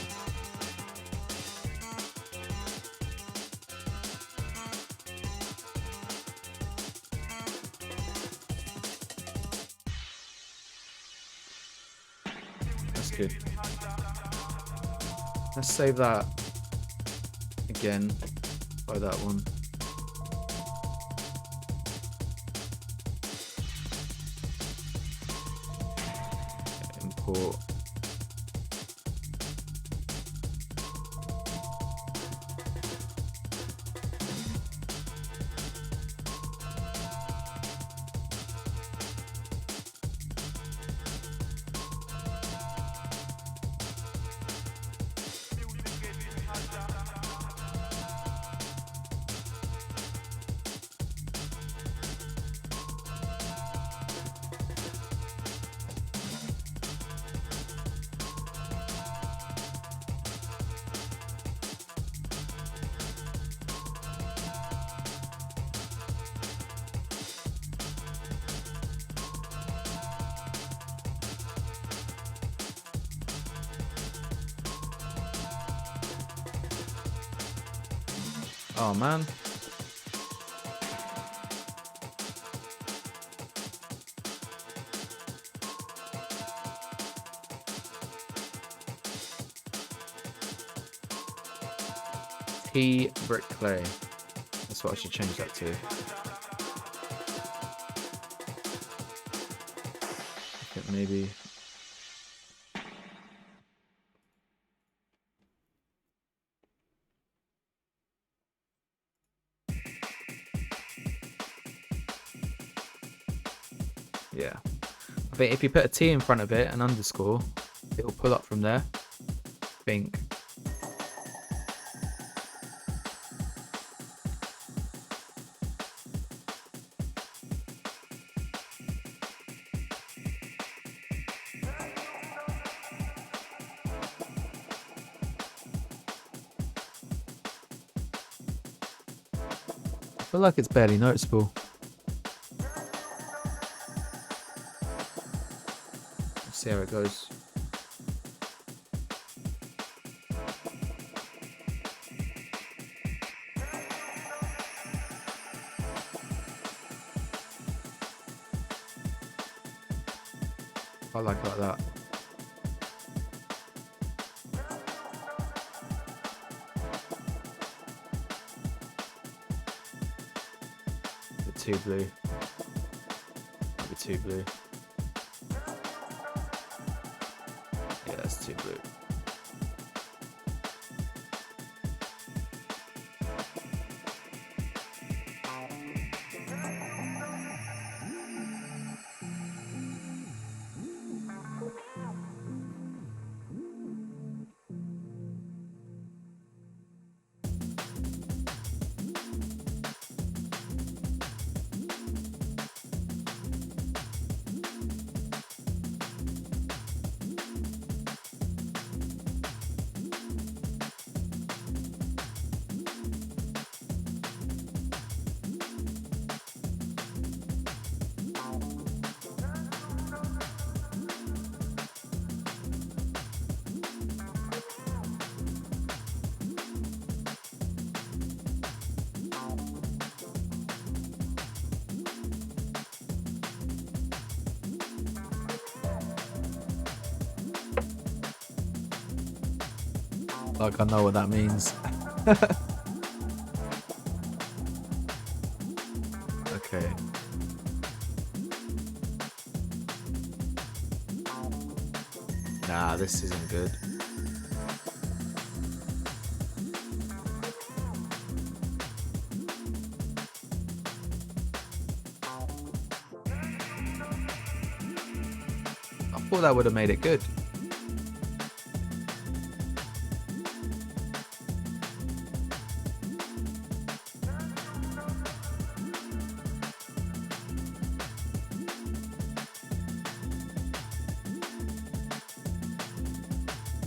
That's good. Let's save that again by that one. court. Oh man. T brick clay. That's what I should change that to. I think maybe. Yeah. I think if you put a T in front of it, an underscore, it will pull up from there. I think. I feel like it's barely noticeable. Let's see how it goes. I like it like that. Bit too blue. Might be too blue. Yeah, that's too blue. Like I know what that means. Okay. Nah, this isn't good. I thought that would have made it good.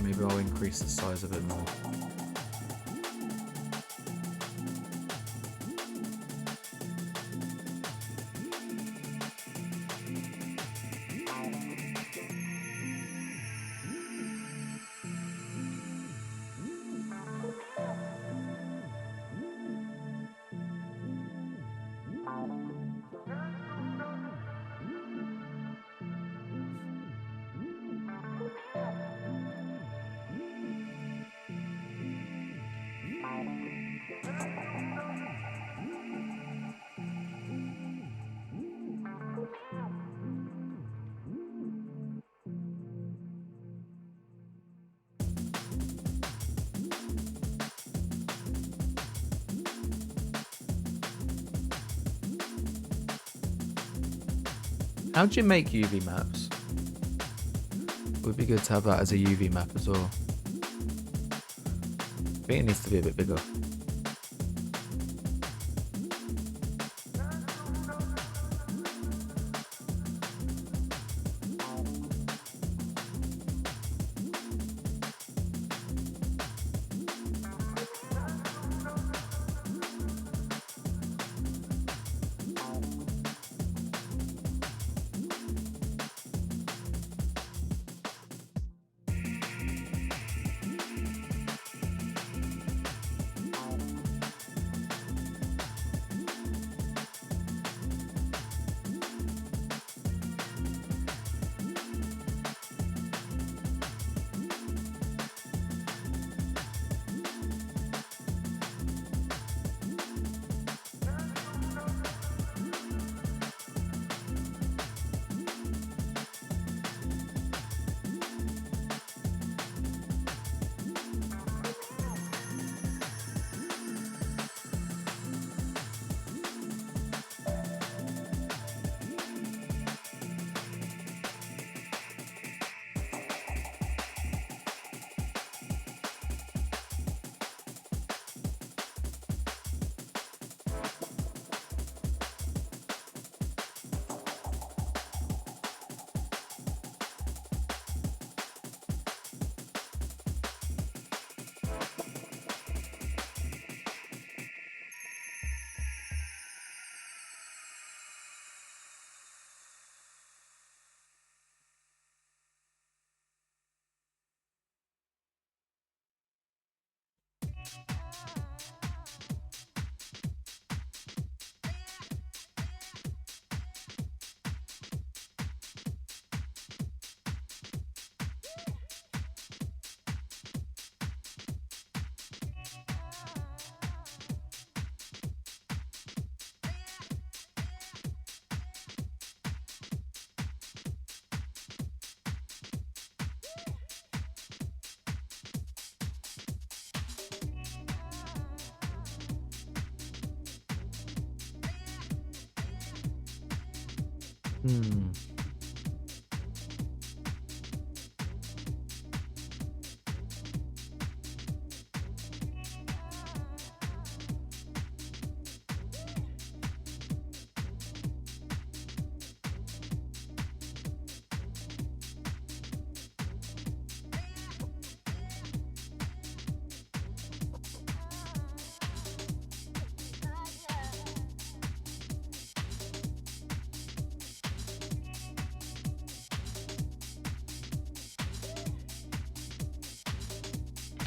Maybe I'll increase the size a bit more. How do you make UV maps? Would be good to have that as a UV map as well. I think it needs to be a bit bigger.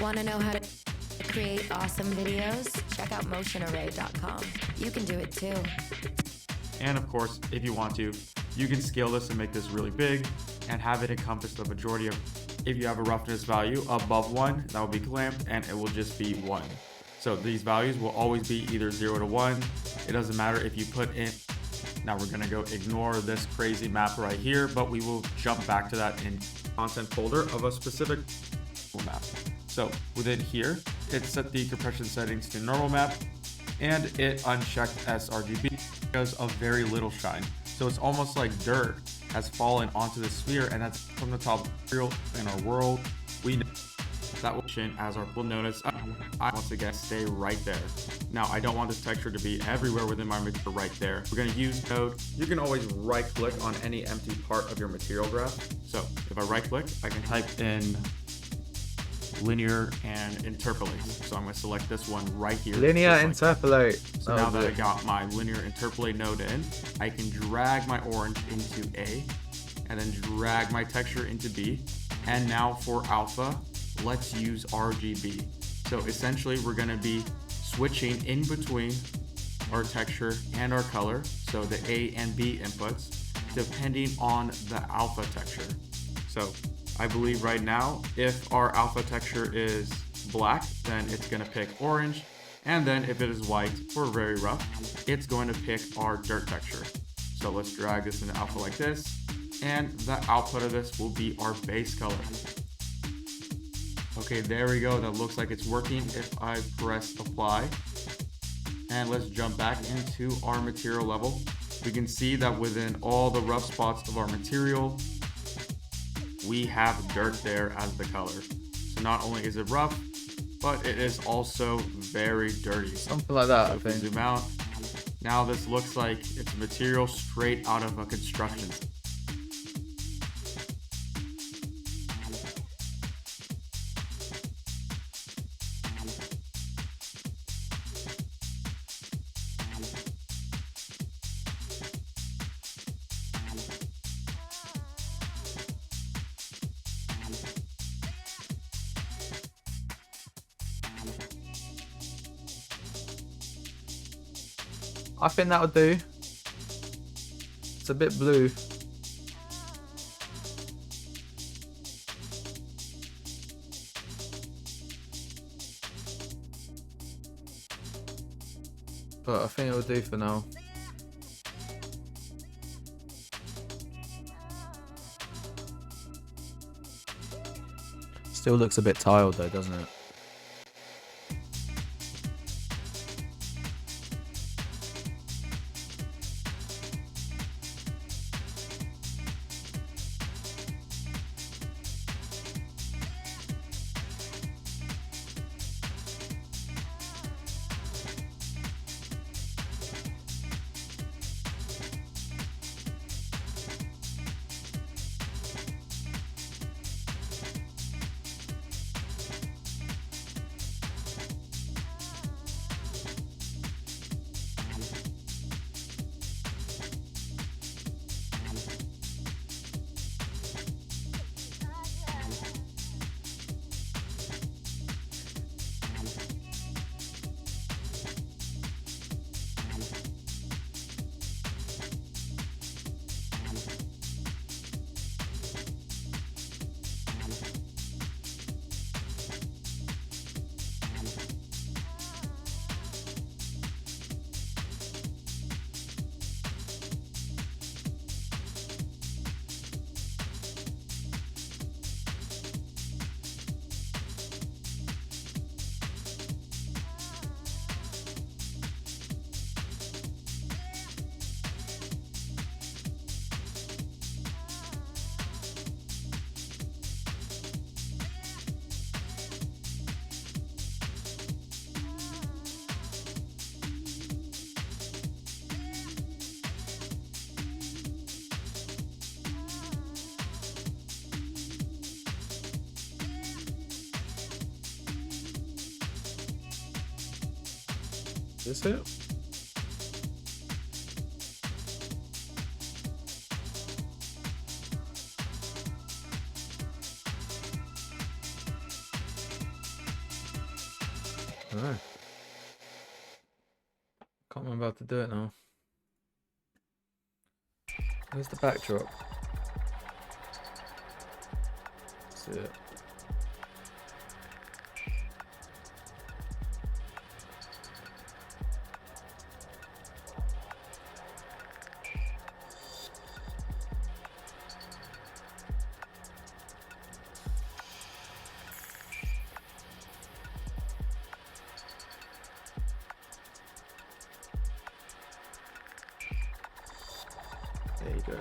Want to know how to create awesome videos? Check out motionarray.com. You can do it too. And of course, if you want to, you can scale this and make this really big and have it encompass the majority of. If you have a roughness value above 1, that will be clamped and it will just be 1. So these values will always be either 0 to 1. It doesn't matter if you put in. Now we're gonna go ignore this crazy map right here, but we will jump back to that in content folder of a specific map. So within here, it set the compression settings to normal map and it unchecked sRGB because of very little shine. So it's almost like dirt has fallen onto the sphere, and that's from the top material in our world. We know that will change as our will notice. I once again stay right there. Now I don't want this texture to be everywhere within my material right there. We're going to use node. You can always right click on any empty part of your material graph. So if I right click, I can type in linear and interpolate. So I'm going to select this one right here. Linear interpolate. So now that I got my linear interpolate node in, I can drag my orange into A and then drag my texture into B. And now for alpha, let's use RGB. So essentially we're going to be switching in between our texture and our color. So the A and B inputs, depending on the alpha texture. So I believe right now, if our alpha texture is black, then it's going to pick orange. And then if it is white or very rough, it's going to pick our dirt texture. So let's drag this into alpha like this. And the output of this will be our base color. Okay, there we go. That looks like it's working if I press apply. And let's jump back into our material level. we can see that within all the rough spots of our material, we have dirt there as the color. So not only is it rough, but it is also very dirty. Something like that, So I if we think. zoom out, now this looks like it's material straight out of a construction site. I think that'll do. It's a bit blue. But I think it'll do for now. Still looks a bit tiled though, doesn't it? Is this it? I don't know. Can't remember how to do it now. Where's the backdrop? That's it. There you go.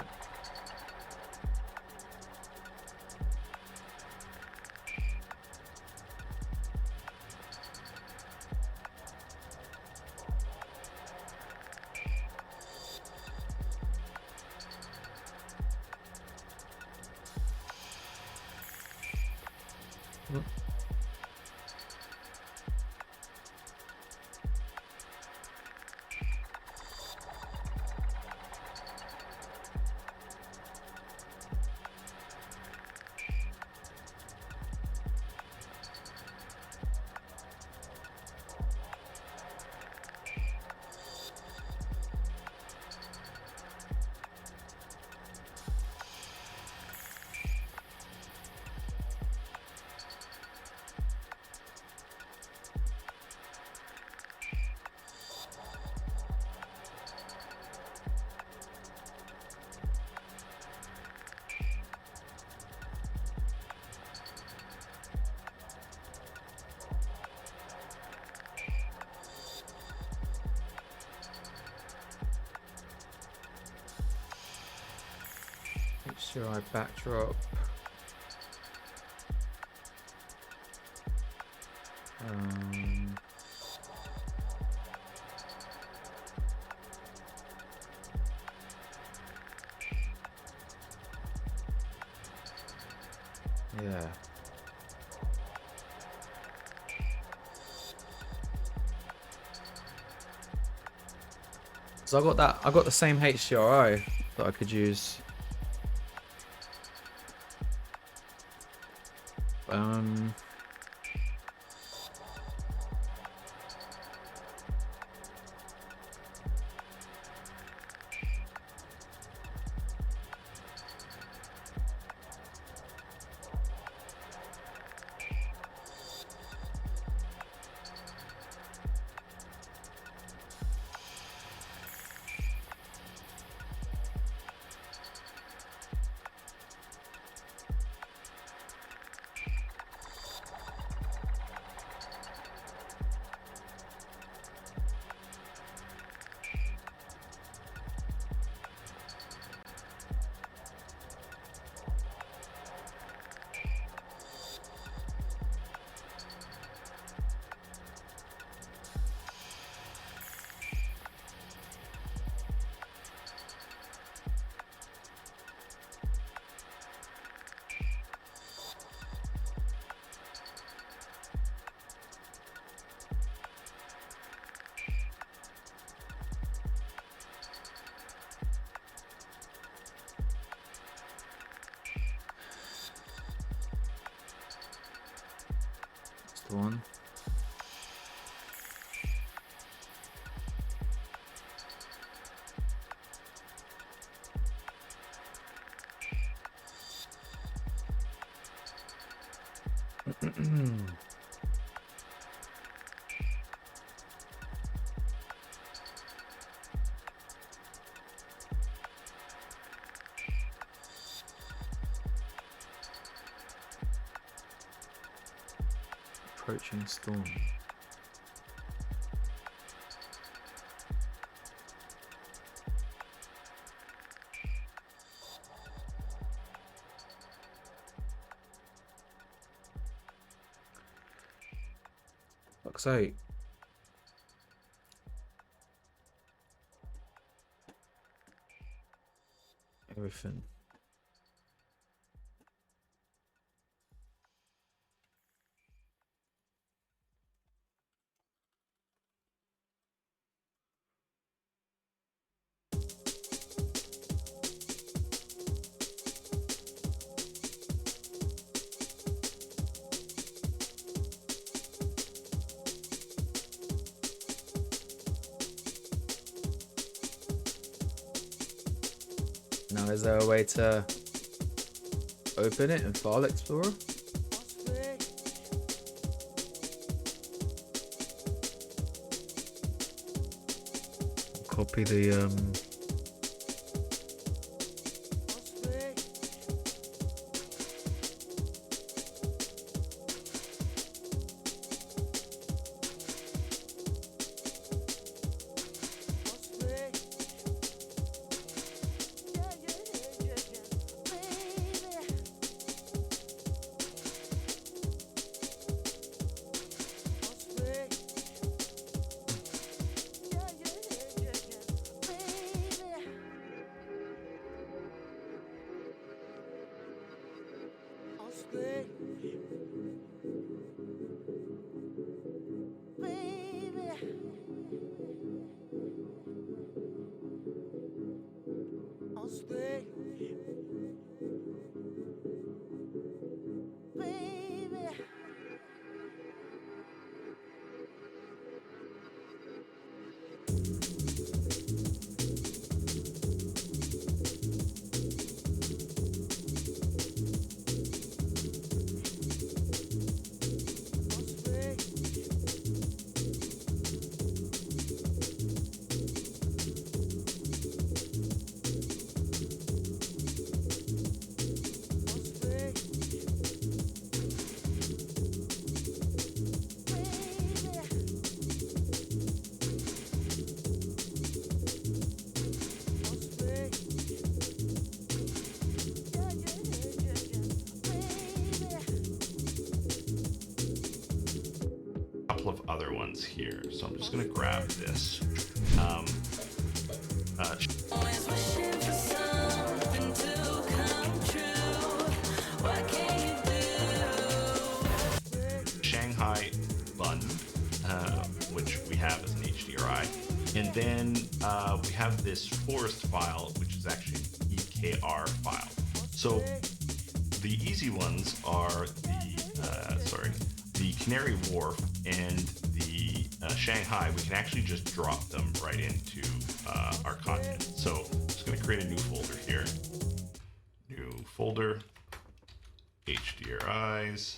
HDRI backdrop. Yeah. So I got the same HDRI that I could use. That's the one. Approaching storm. Fuck's sake. Everything. Now, is there a way to open it in File Explorer? Copy the couple of other ones here. So I'm just going to grab this. Shanghai bun, which we have as an HDRI. And then we have this forest file, which is actually an EKR file. So the easy ones are the Canary Wharf and the Shanghai. We can actually just drop them right into our content. So I'm just going to create a new folder here. New folder, HDRIs.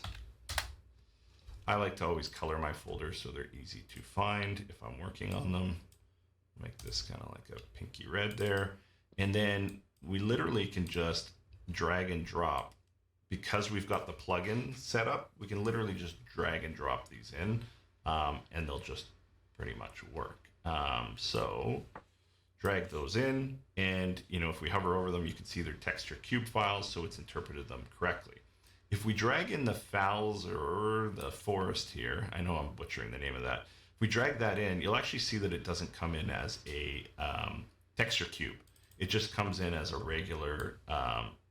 I like to always color my folders so they're easy to find if I'm working on them. Make this kind of like a pinky red there. And then we literally can just drag and drop. Because we've got the plugin set up, we can literally just drag and drop these in, and they'll just pretty much work. So drag those in, and if we hover over them, you can see they're texture cube files, so it's interpreted them correctly. If we drag in the fowls or the forest here, I know I'm butchering the name of that. If we drag that in, you'll actually see that it doesn't come in as a texture cube. It just comes in as a regular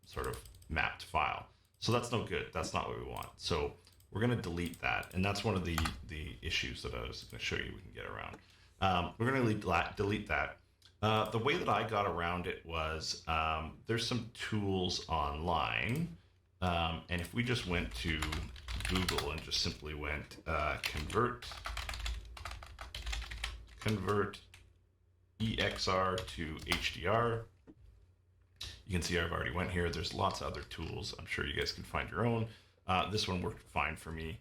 sort of mapped file. So that's no good. That's not what we want. So we're going to delete that. And that's one of the issues that I was going to show you we can get around. We're going to delete that. The way that I got around it was there's some tools online. And if we just went to Google and just simply went convert EXR to HDR, you can see I've already went here. There's lots of other tools. I'm sure you guys can find your own. This one worked fine for me.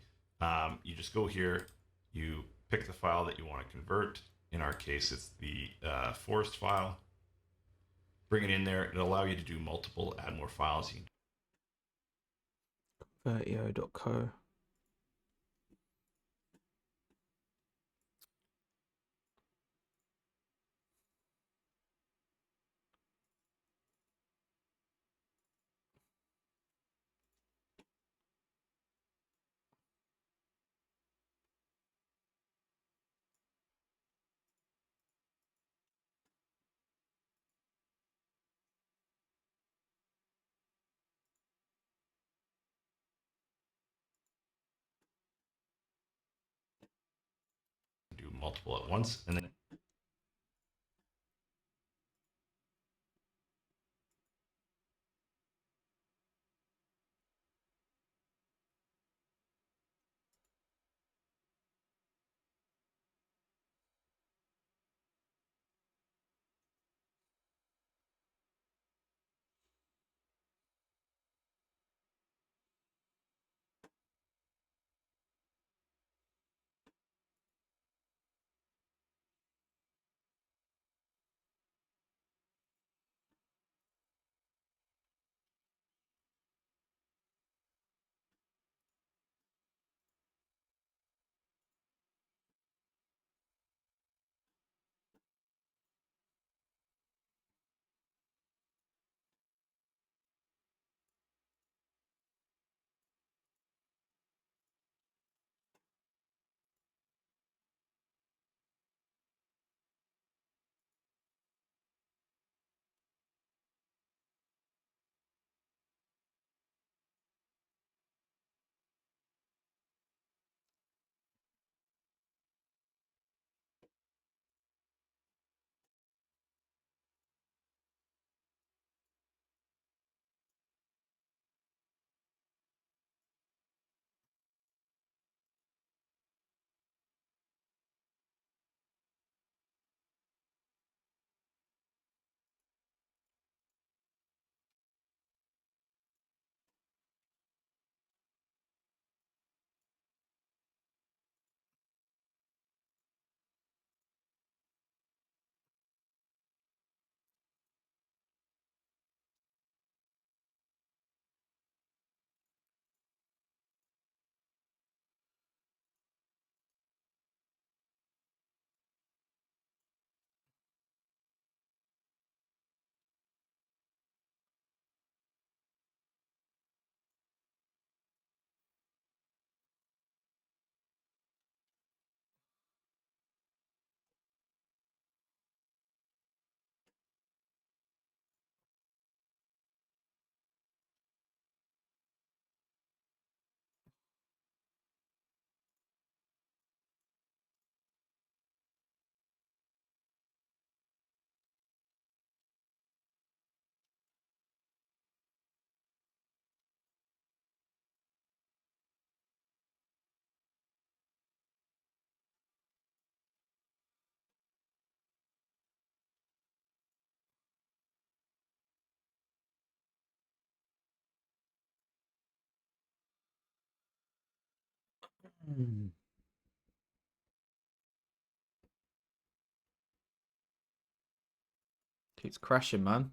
You just go here, you pick the file that you want to convert. In our case, it's the forest file. Bring it in there. It'll allow you to do multiple, add more files. You can Vertio.co. do multiple at once, and then Keeps crashing, man.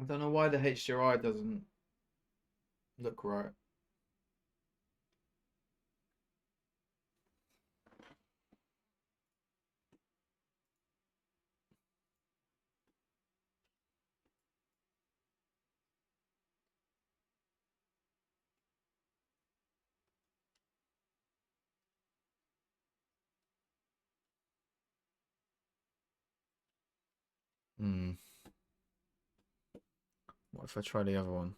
I don't know why the HDRI doesn't look right. Hmm. What if I try the other one?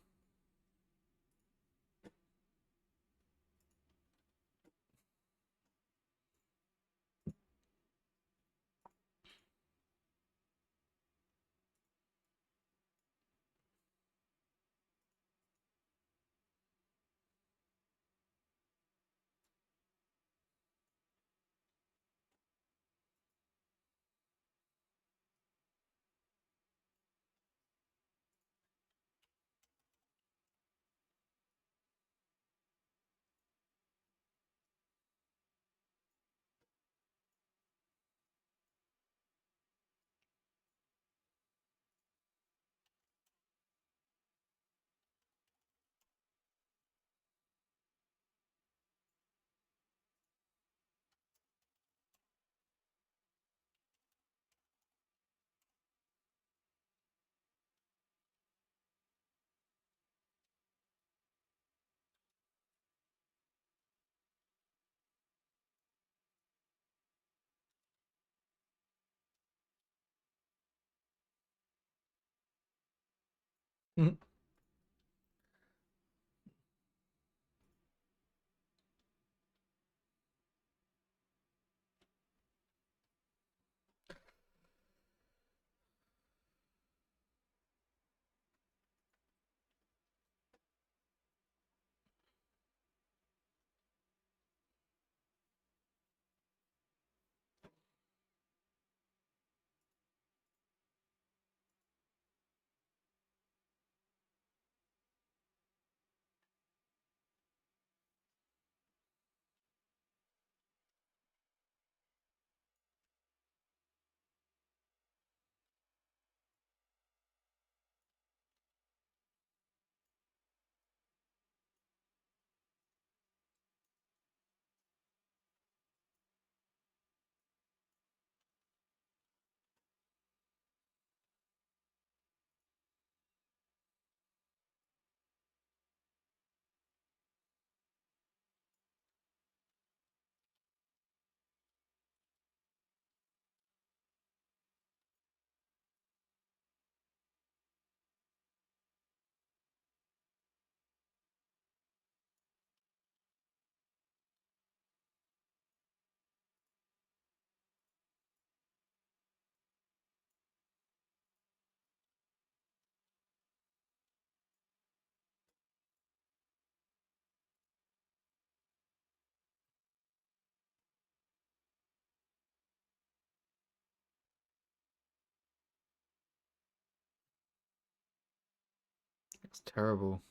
It's terrible.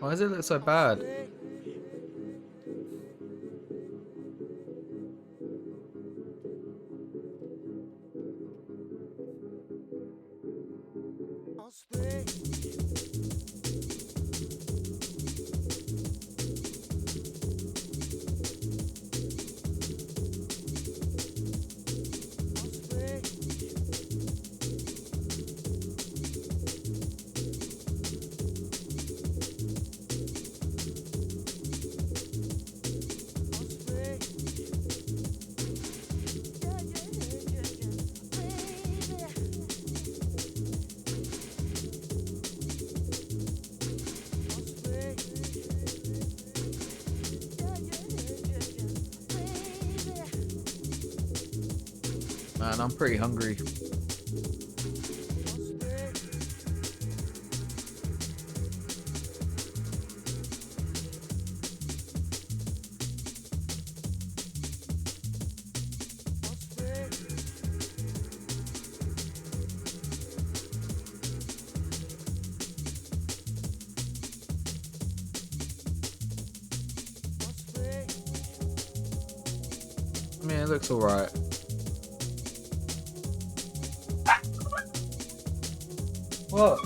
Why does it look so bad? Man, I'm pretty hungry. I mean, it looks alright. What?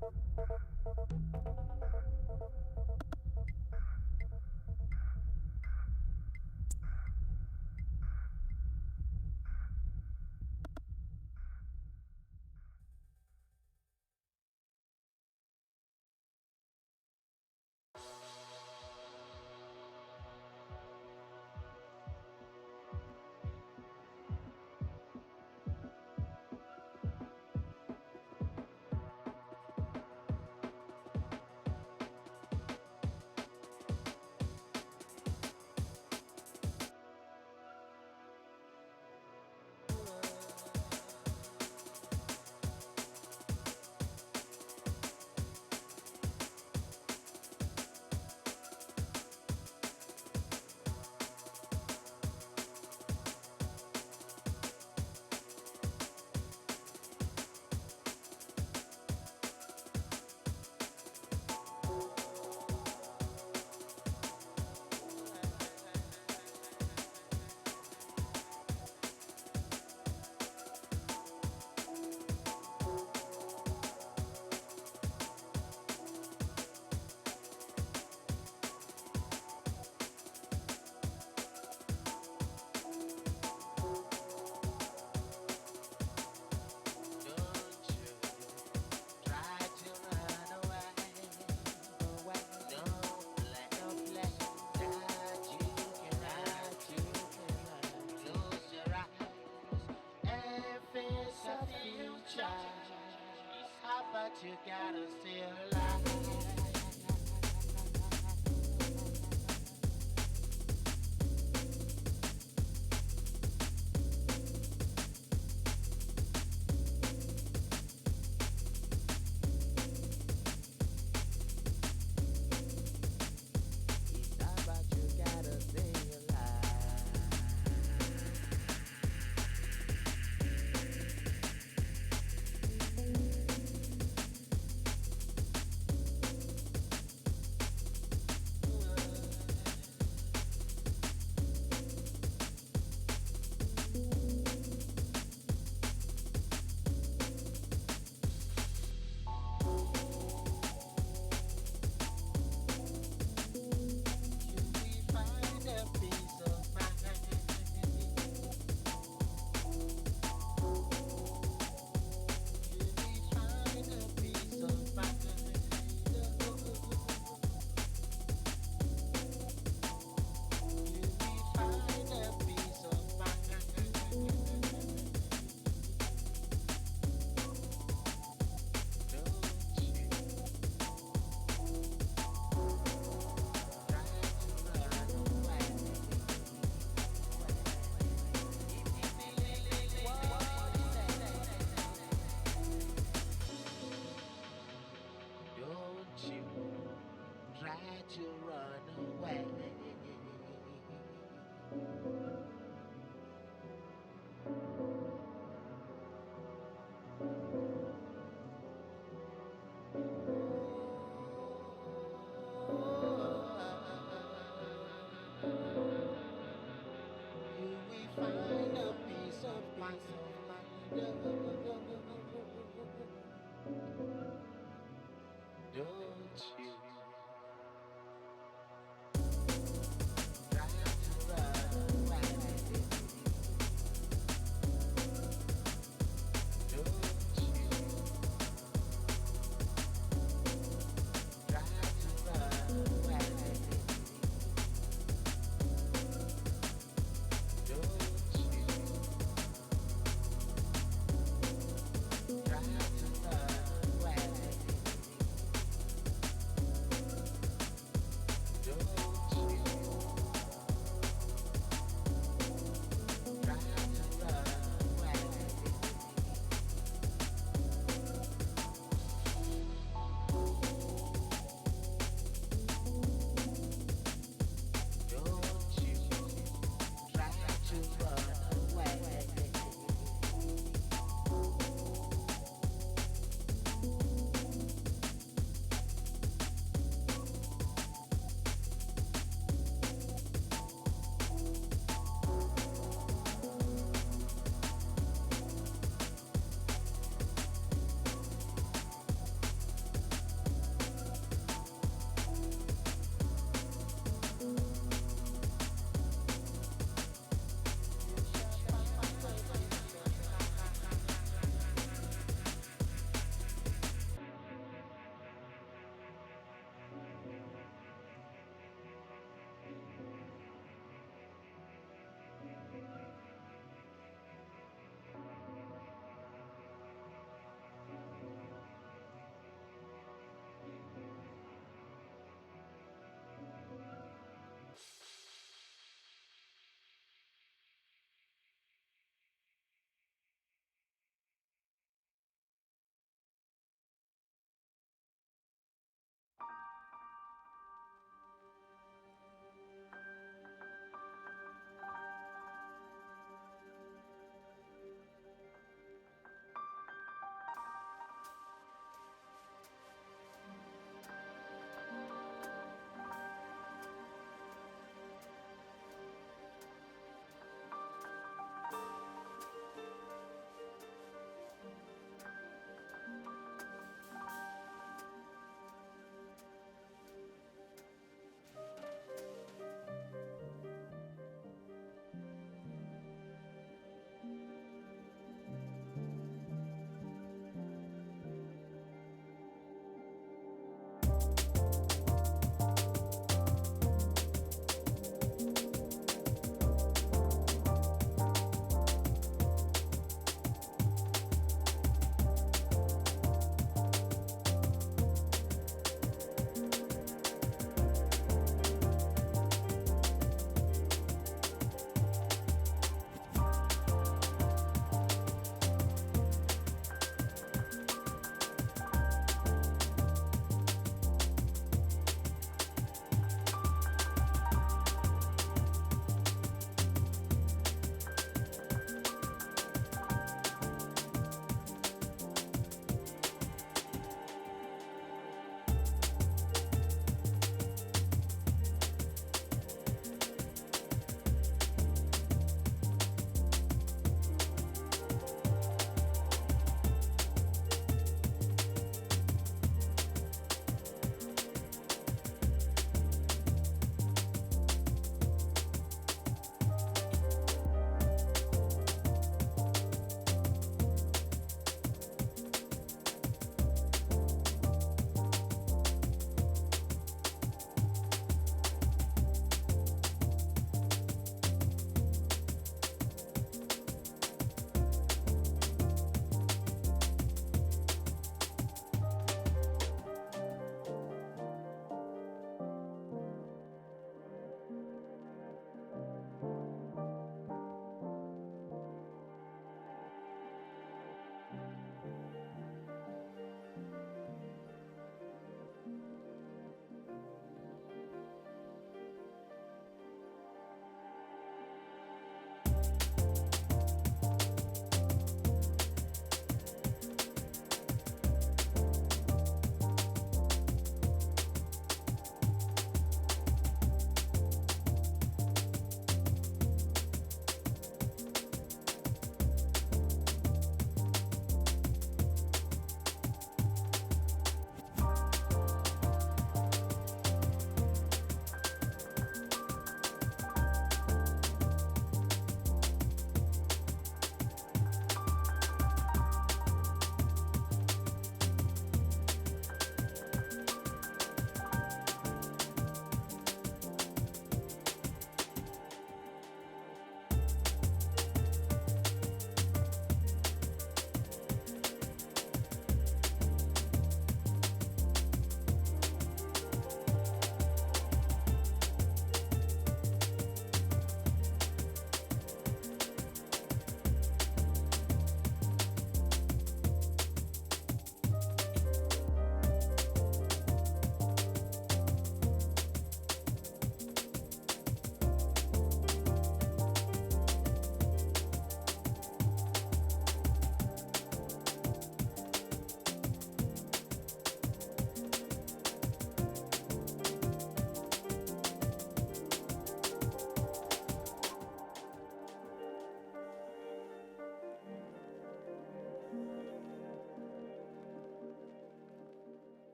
But you gotta stay alive.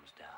comes down.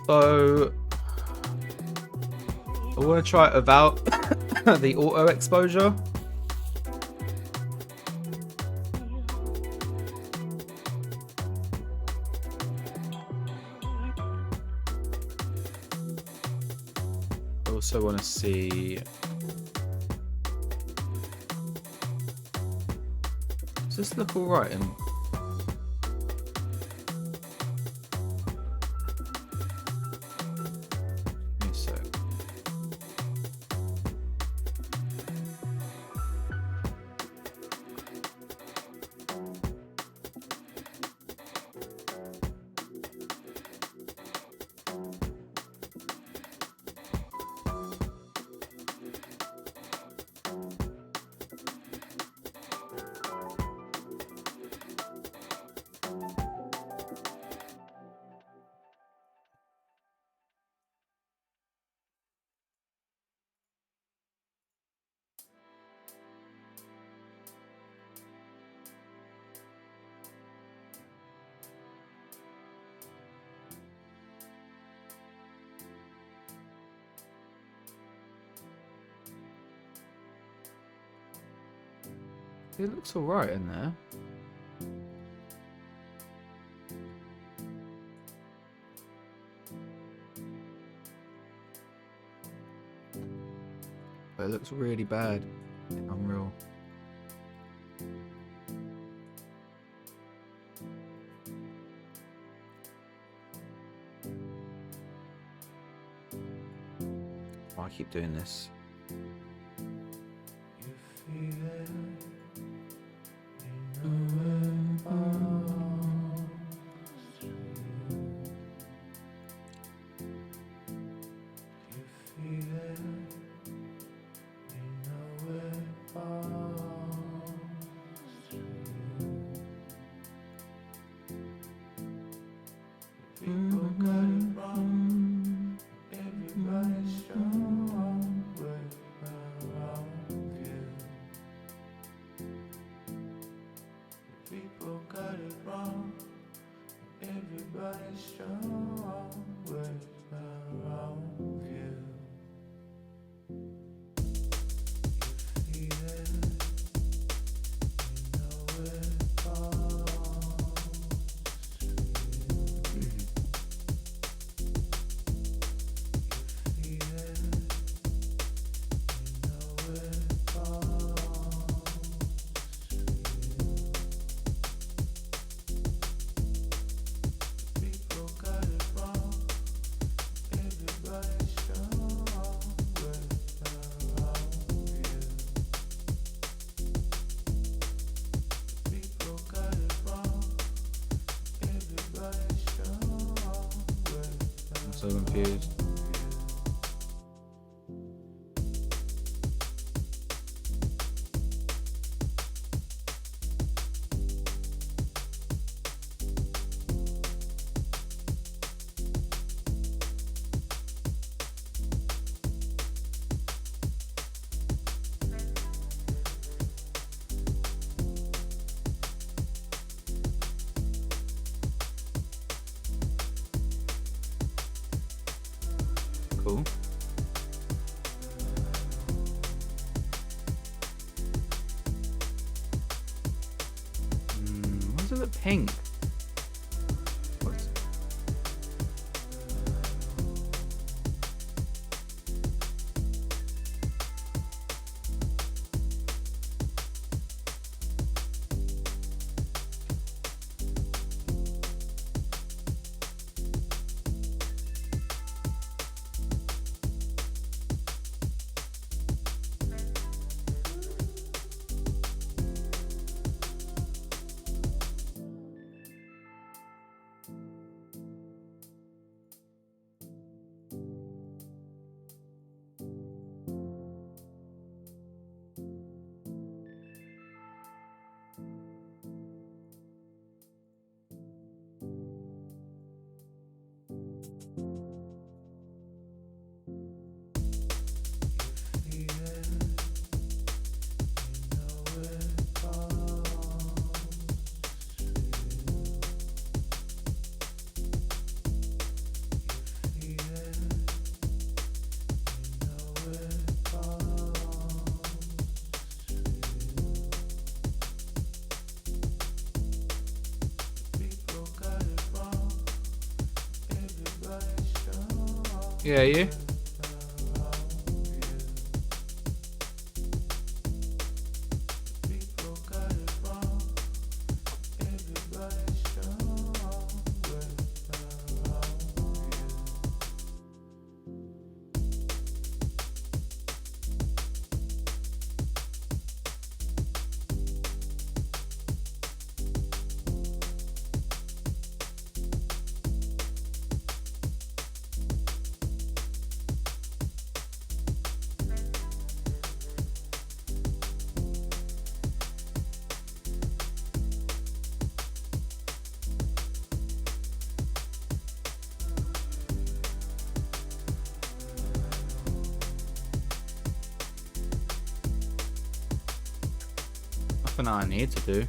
So I want to try it without the auto exposure. I also want to see. Does this look alright? It looks alright in there. But it looks really bad in Unreal. Oh, I keep doing this. So confused. Cool. Why does it look pink? What? Yeah, you? Nothing I need to do.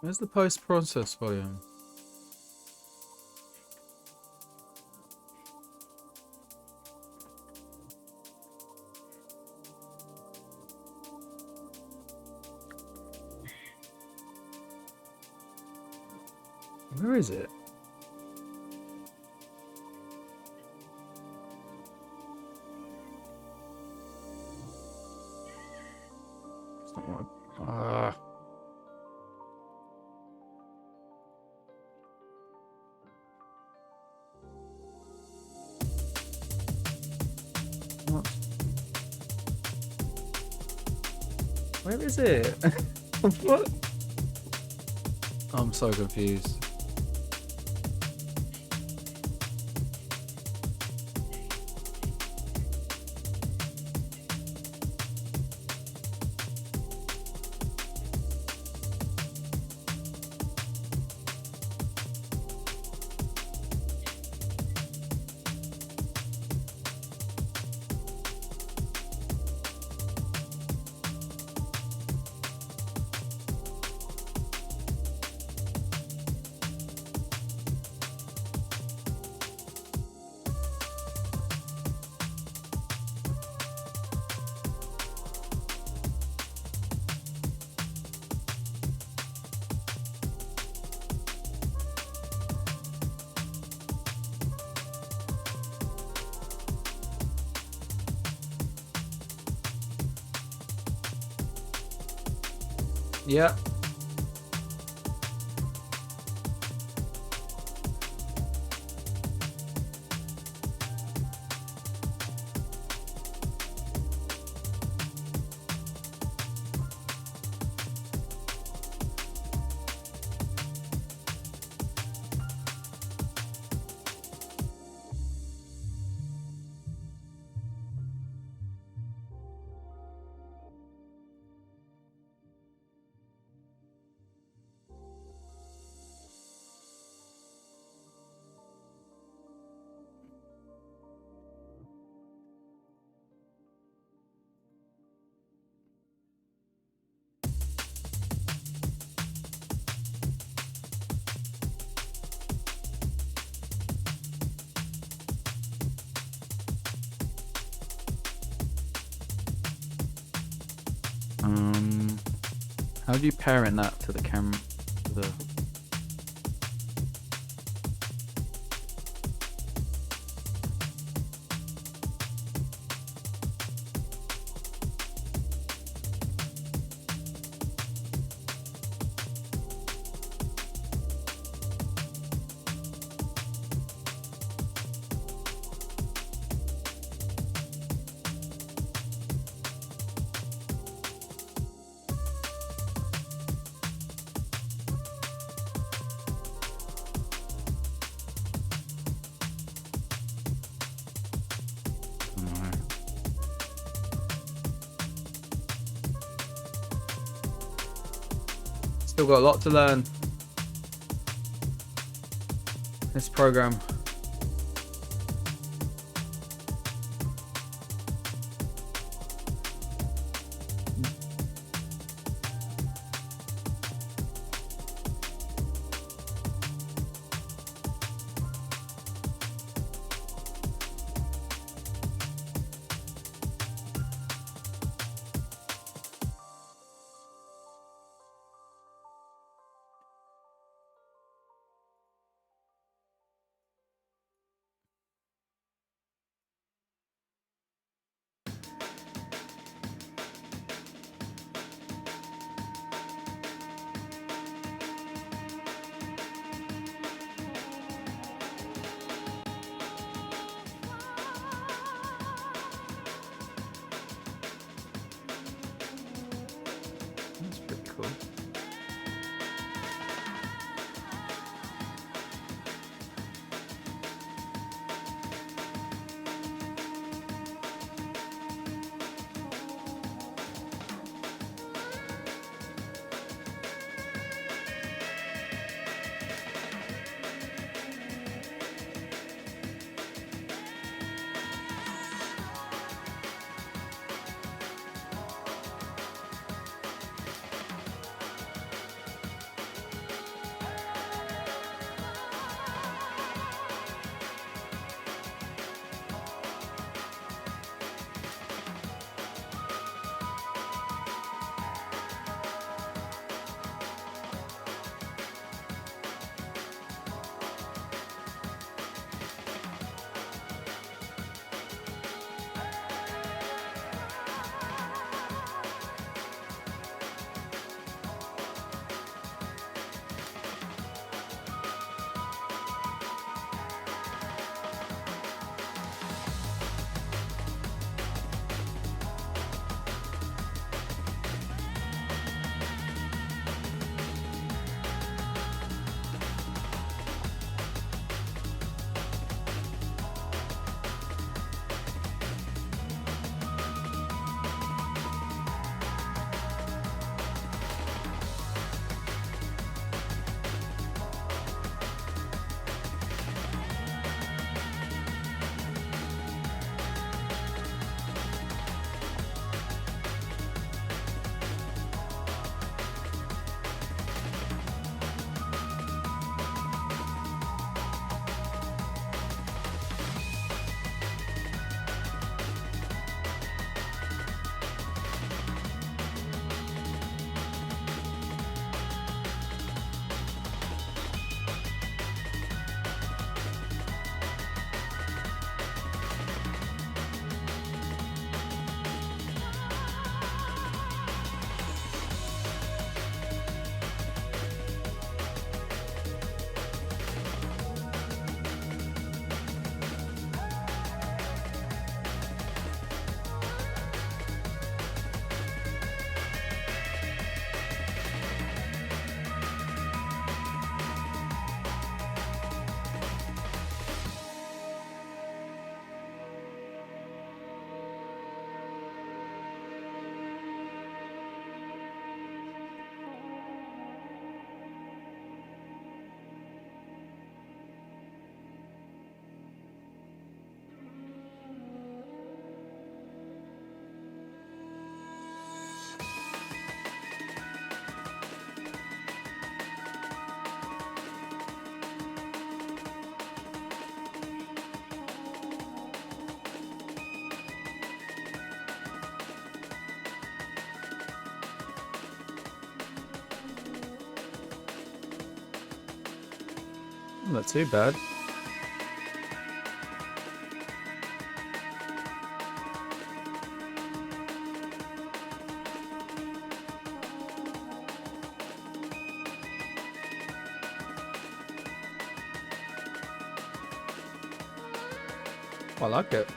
Where's the post-process volume? Where is it? It's not what What? Where is it? What? I'm so confused. Yeah. How do you parent that to the camera? Still got a lot to learn. This program. That's pretty cool. Not too bad. I like it.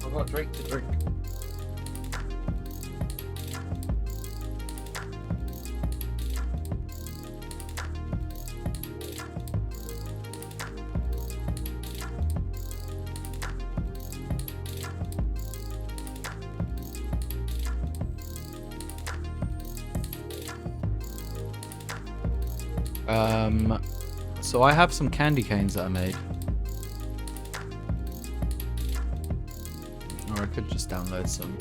I've got a drink to drink. So I have some candy canes that I made. Or I could just download some.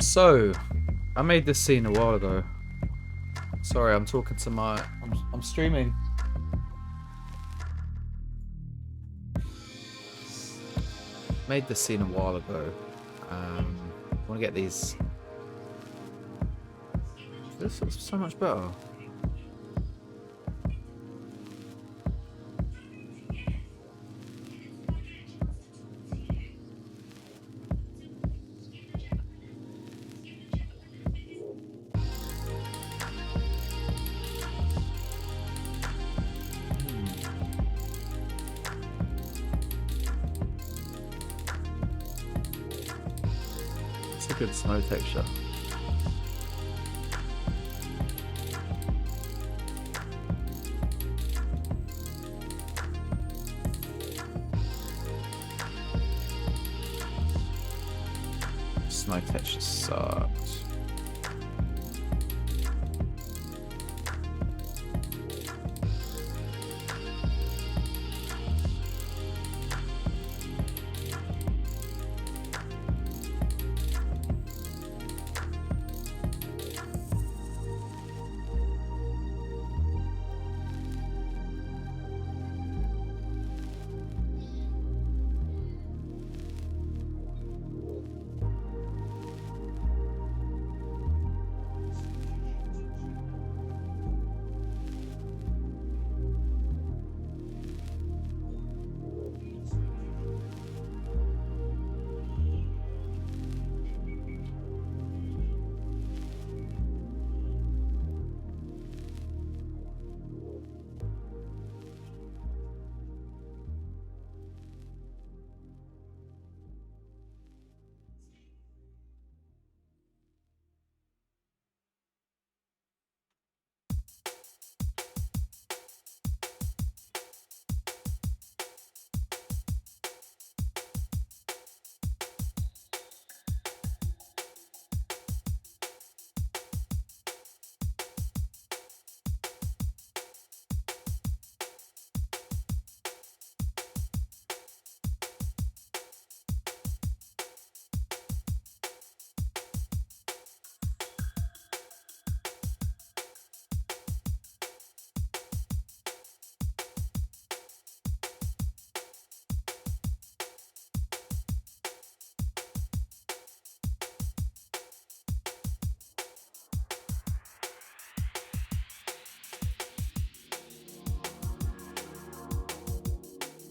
So, I made this scene a while ago. Sorry, I'm talking to my... I'm streaming. Made this scene a while ago. I want to get these... This is so much better. It's a good snow texture. Snow texture sucks.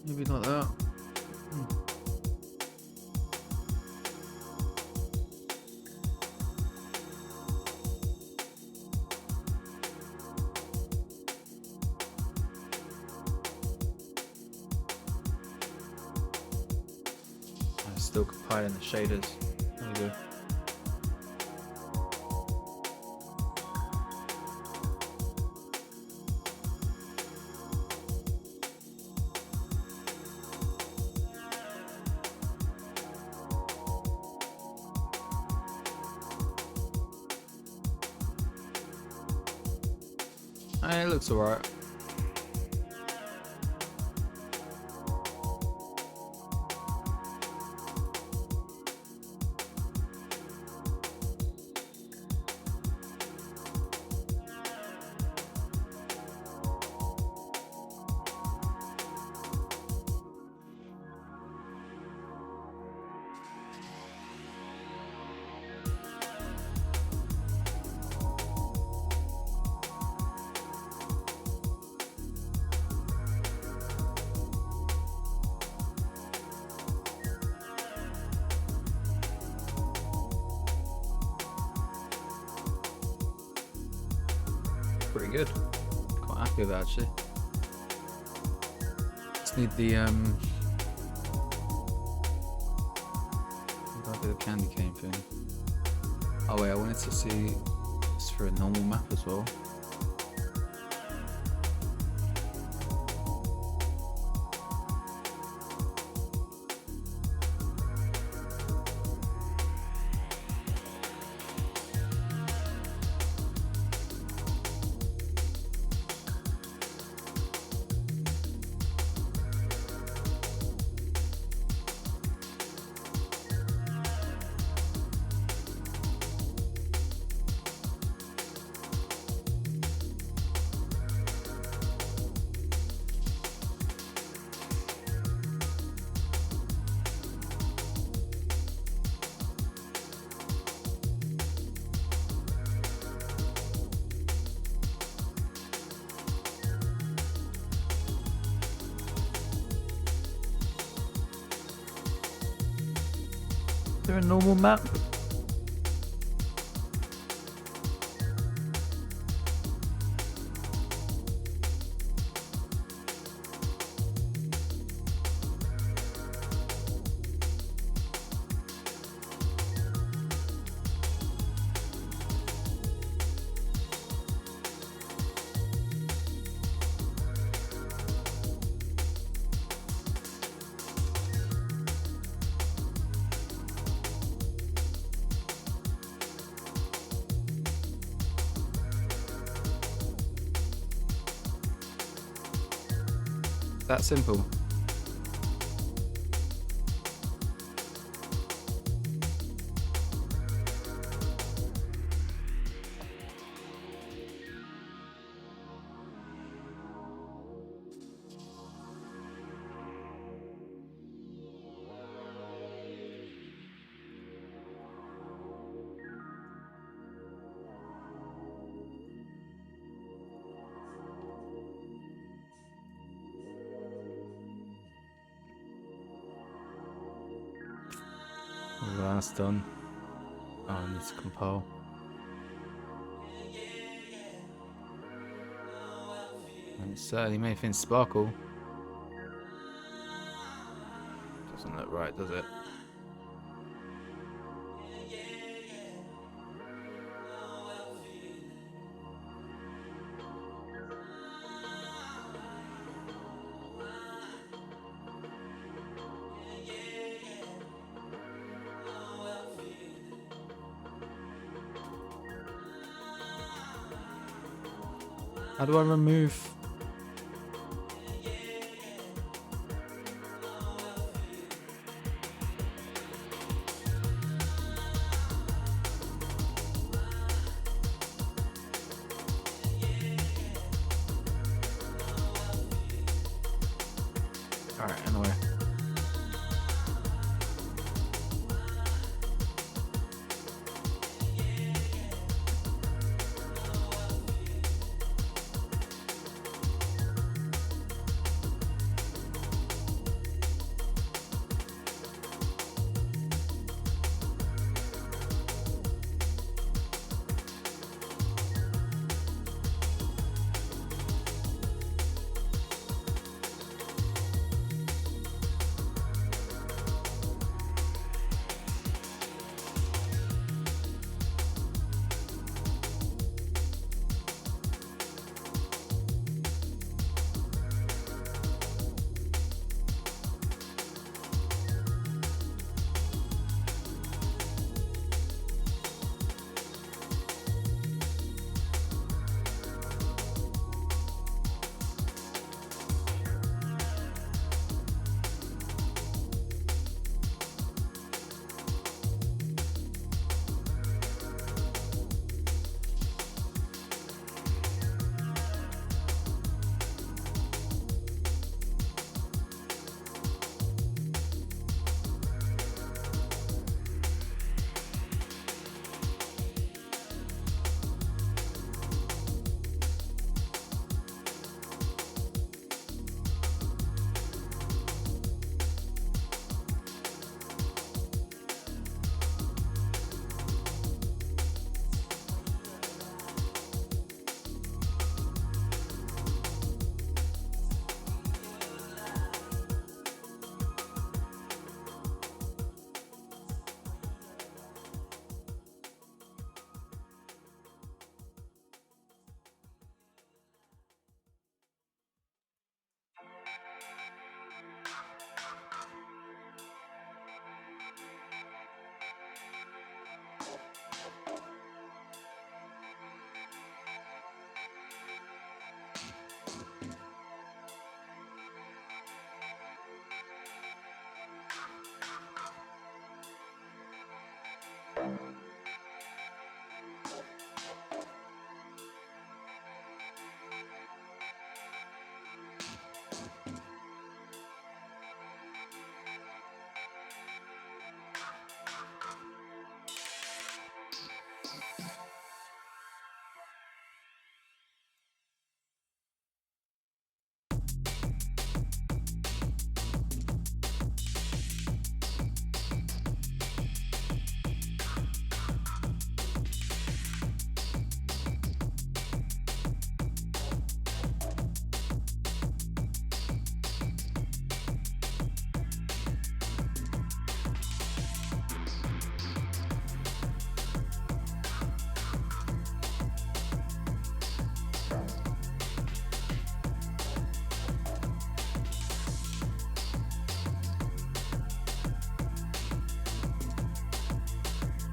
Maybe not that. I'm still compiling the shaders. There we go. It looks alright. Pretty good. Quite happy with that actually. Just need the what do I do the candy cane thing? Oh wait, I wanted to see this for a normal map as well. there a normal map? That simple. Well, that's done. Oh, I need to compile. And it certainly made things sparkle. Doesn't look right, does it? How do I remove? Alright, anyway.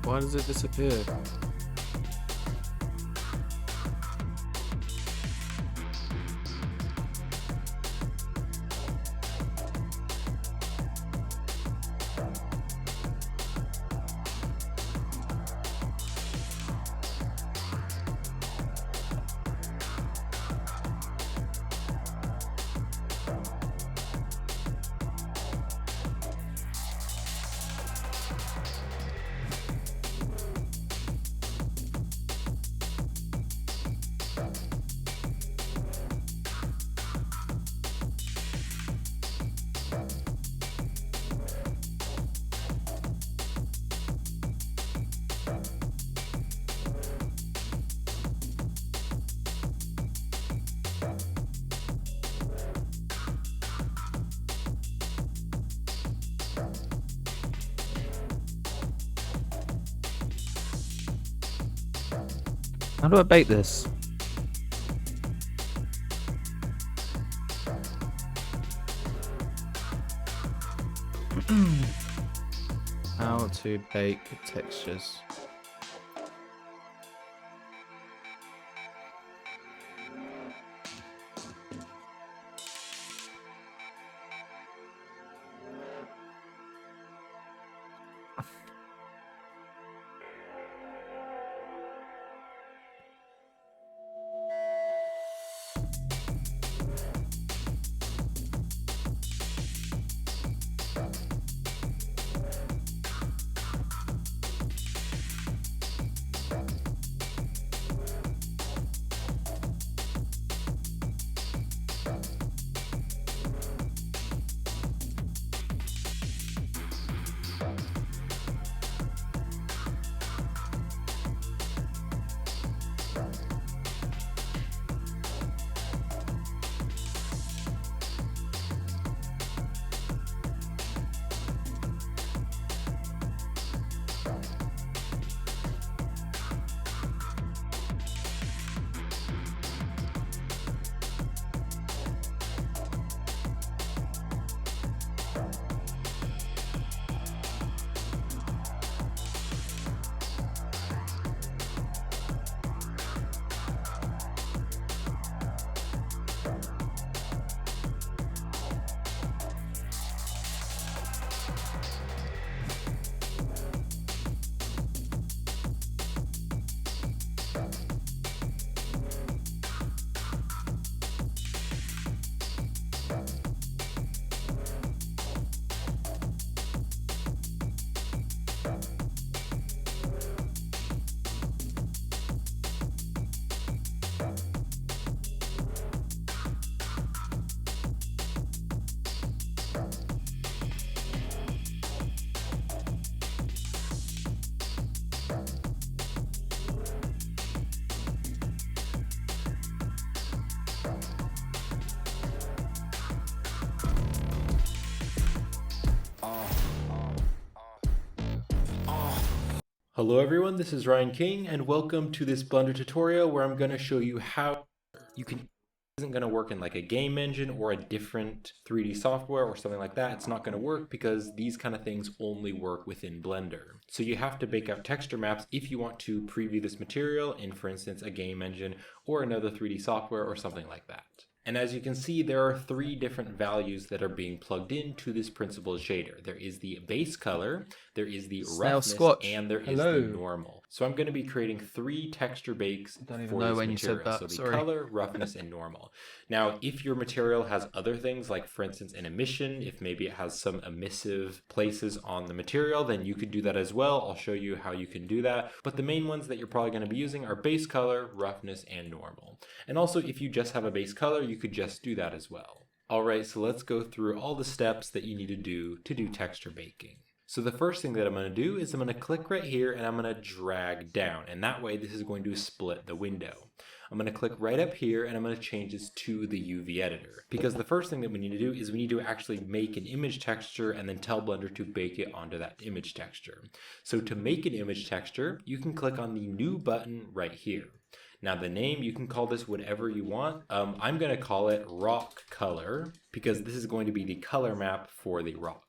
Why does it disappear? How do I bake this? How to bake textures. Hello everyone, this is Ryan King and welcome to this Blender tutorial where I'm going to show you how you can isn't going to work in like a game engine or a different 3D software or something like that. It's not going to work because these kind of things only work within Blender. So you have to bake out texture maps if you want to preview this material in, for instance, a game engine or another 3D software or something like that. And as you can see, there are three different values that are being plugged into this principled shader. There is the base color, there is the roughness, and there is the normal. So I'm going to be creating three texture bakes for this material. So the color, roughness, and normal. Now, if your material has other things, like for instance an emission, if maybe it has some emissive places on the material, then you could do that as well. I'll show you how you can do that. But the main ones that you're probably going to be using are base color, roughness, and normal. And also, if you just have a base color, you could just do that as well. Alright, so let's go through all the steps that you need to do texture baking. So the first thing that I'm going to do is I'm going to click right here and I'm going to drag down, and that way this is going to split the window. I'm going to click right up here and I'm going to change this to the UV editor, because the first thing that we need to do is we need to actually make an image texture and then tell Blender to bake it onto that image texture. So to make an image texture, you can click on the new button right here. Now the name, you can call this whatever you want. I'm going to call it rock color because this is going to be the color map for the rock.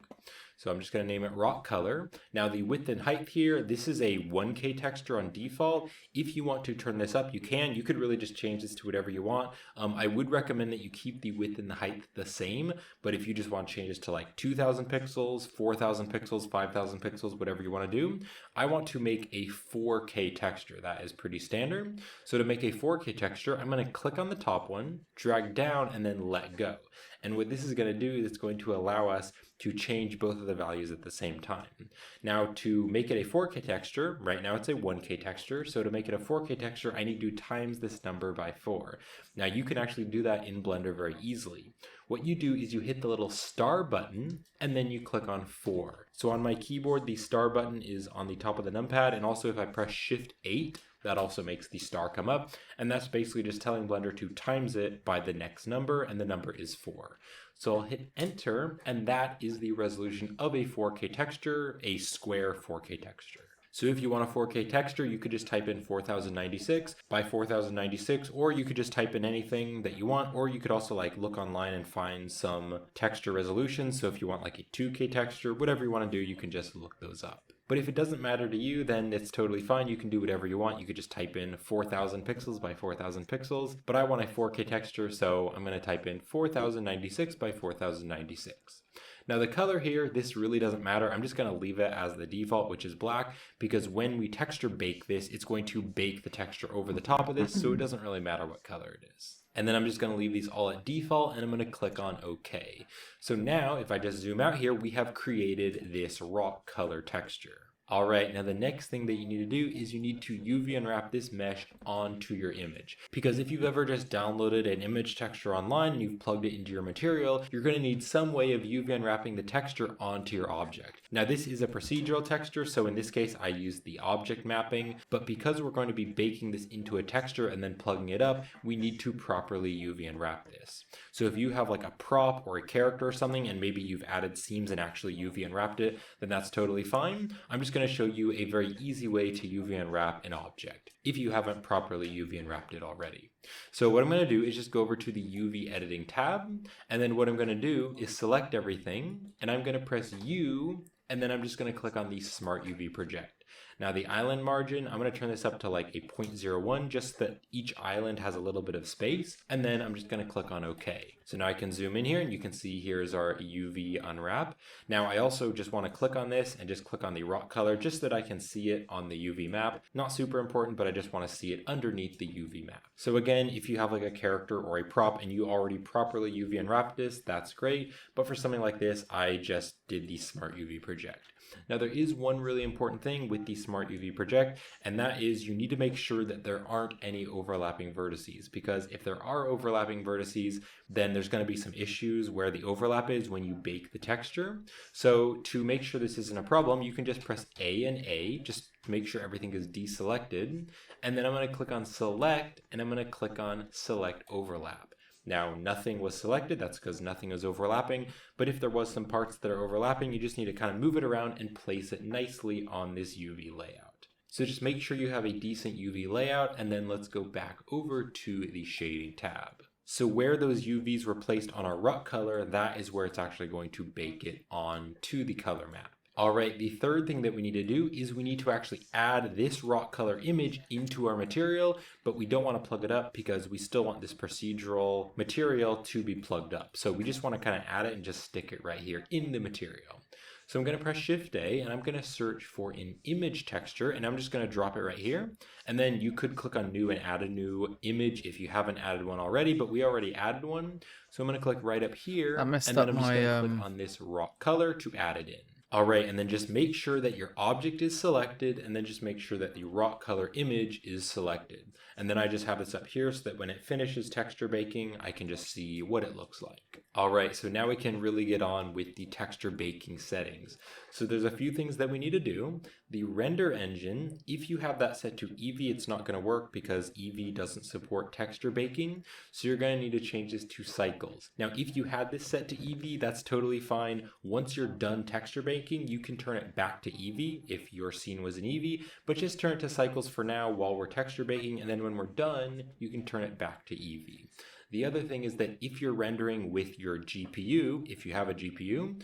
So I'm just going to name it rock color. Now the width and height here, this is a 1K texture on default. If you want to turn this up, you can. You could really just change this to whatever you want. I would recommend that you keep the width and the height the same, but if you just want to change this to like 2000 pixels, 4000 pixels, 5000 pixels, whatever you want to do, I want to make a 4K texture. That is pretty standard. So to make a 4K texture, I'm going to click on the top one, drag down, and then let go. And what this is going to do is it's going to allow us to change both of the values at the same time. Now to make it a 4K texture, right now it's a 1K texture, so to make it a 4K texture, I need to times this number by 4. Now you can actually do that in Blender very easily. What you do is you hit the little star button and then you click on 4. So on my keyboard, the star button is on the top of the numpad, and also if I press Shift 8, that also makes the star come up, and that's basically just telling Blender to times it by the next number, and the number is 4. So I'll hit enter, and that is the resolution of a 4K texture, a square 4K texture. So if you want a 4K texture, you could just type in 4096 by 4096, or you could just type in anything that you want, or you could also like look online and find some texture resolutions. So if you want like a 2K texture, whatever you want to do, you can just look those up. But if it doesn't matter to you, then it's totally fine. You can do whatever you want. You could just type in 4000 pixels by 4000 pixels, but I want a 4K texture, so I'm going to type in 4096 by 4096. Now the color here, this really doesn't matter. I'm just going to leave it as the default, which is black, because when we texture bake this, it's going to bake the texture over the top of this, so it doesn't really matter what color it is. And then I'm just going to leave these all at default, and I'm going to click on OK. So now, if I just zoom out here, we have created this rock color texture. Alright, now the next thing that you need to do is you need to UV unwrap this mesh onto your image. Because if you've ever just downloaded an image texture online and you've plugged it into your material, you're going to need some way of UV unwrapping the texture onto your object. Now this is a procedural texture, so in this case I used the object mapping, but because we're going to be baking this into a texture and then plugging it up, we need to properly UV unwrap this. So if you have like a prop or a character or something and maybe you've added seams and actually UV unwrapped it, then that's totally fine. I'm just going to show you a very easy way to UV unwrap an object if you haven't properly UV unwrapped it already. So what I'm going to do is just go over to the UV editing tab, and then what I'm going to do is select everything, and I'm going to press U, and then I'm just going to click on the Smart UV Project. Now the island margin, I'm going to turn this up to like a 0.01 just that each island has a little bit of space, and then I'm just going to click on OK. So now I can zoom in here and you can see here's our UV unwrap. Now I also just want to click on this and just click on the rock color just so that I can see it on the UV map. Not super important, but I just want to see it underneath the UV map. So again, if you have like a character or a prop and you already properly UV unwrapped this, that's great. But for something like this, I just did the Smart UV Project. Now there is one really important thing with the Smart UV Project, and that is you need to make sure that there aren't any overlapping vertices, because if there are overlapping vertices, then there's going to be some issues where the overlap is when you bake the texture. So to make sure this isn't a problem, you can just press A and A, just to make sure everything is deselected, and then I'm going to click on Select, and I'm going to click on Select Overlap. Now, nothing was selected, that's because nothing is overlapping, but if there was some parts that are overlapping, you just need to kind of move it around and place it nicely on this UV layout. So just make sure you have a decent UV layout, and then let's go back over to the shading tab. So where those UVs were placed on our rock color, that is where it's actually going to bake it onto the color map. Alright, the third thing that we need to do is we need to actually add this rock color image into our material, but we don't want to plug it up because we still want this procedural material to be plugged up. So we just want to kind of add it and just stick it right here in the material. So I'm going to press Shift A and I'm going to search for an image texture, and I'm just going to drop it right here. And then you could click on new and add a new image if you haven't added one already, but we already added one. So I'm going to click right up here, and then I'm just going to click on this rock color to add it in. Alright, and then just make sure that your object is selected, and then just make sure that the rock color image is selected. And then I just have this up here so that when it finishes texture baking, I can just see what it looks like. Alright, so now we can really get on with the texture baking settings. So there's a few things that we need to do. The render engine, if you have that set to Eevee, it's not going to work because Eevee doesn't support texture baking. So you're going to need to change this to cycles. Now, if you had this set to Eevee, that's totally fine. Once you're done texture baking, you can turn it back to Eevee if your scene was in Eevee, but just turn it to cycles for now while we're texture baking, and then when we're done, you can turn it back to Eevee. The other thing is that if you're rendering with your GPU, if you have a GPU,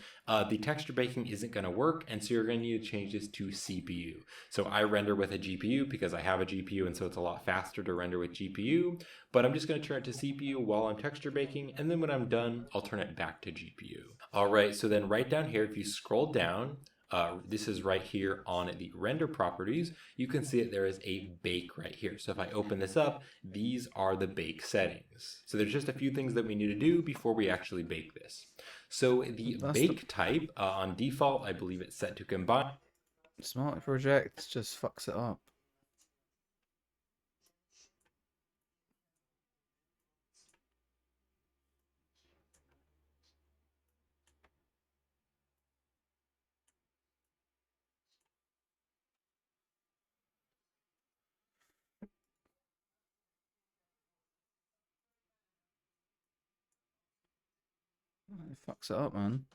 the texture baking isn't going to work, and so you're going to need to change this to CPU. So I render with a GPU because I have a GPU, and so it's a lot faster to render with GPU, but I'm just going to turn it to CPU while I'm texture baking, and then when I'm done, I'll turn it back to GPU. All right, so then right down here, if you scroll down, this is right here on the render properties, you can see that there is a bake right here. So if I open this up, these are the bake settings. So there's just a few things that we need to do before we actually bake this. So the bake type on default, I believe it's set to combine. Smart project just fucks it up. It fucks it up, man.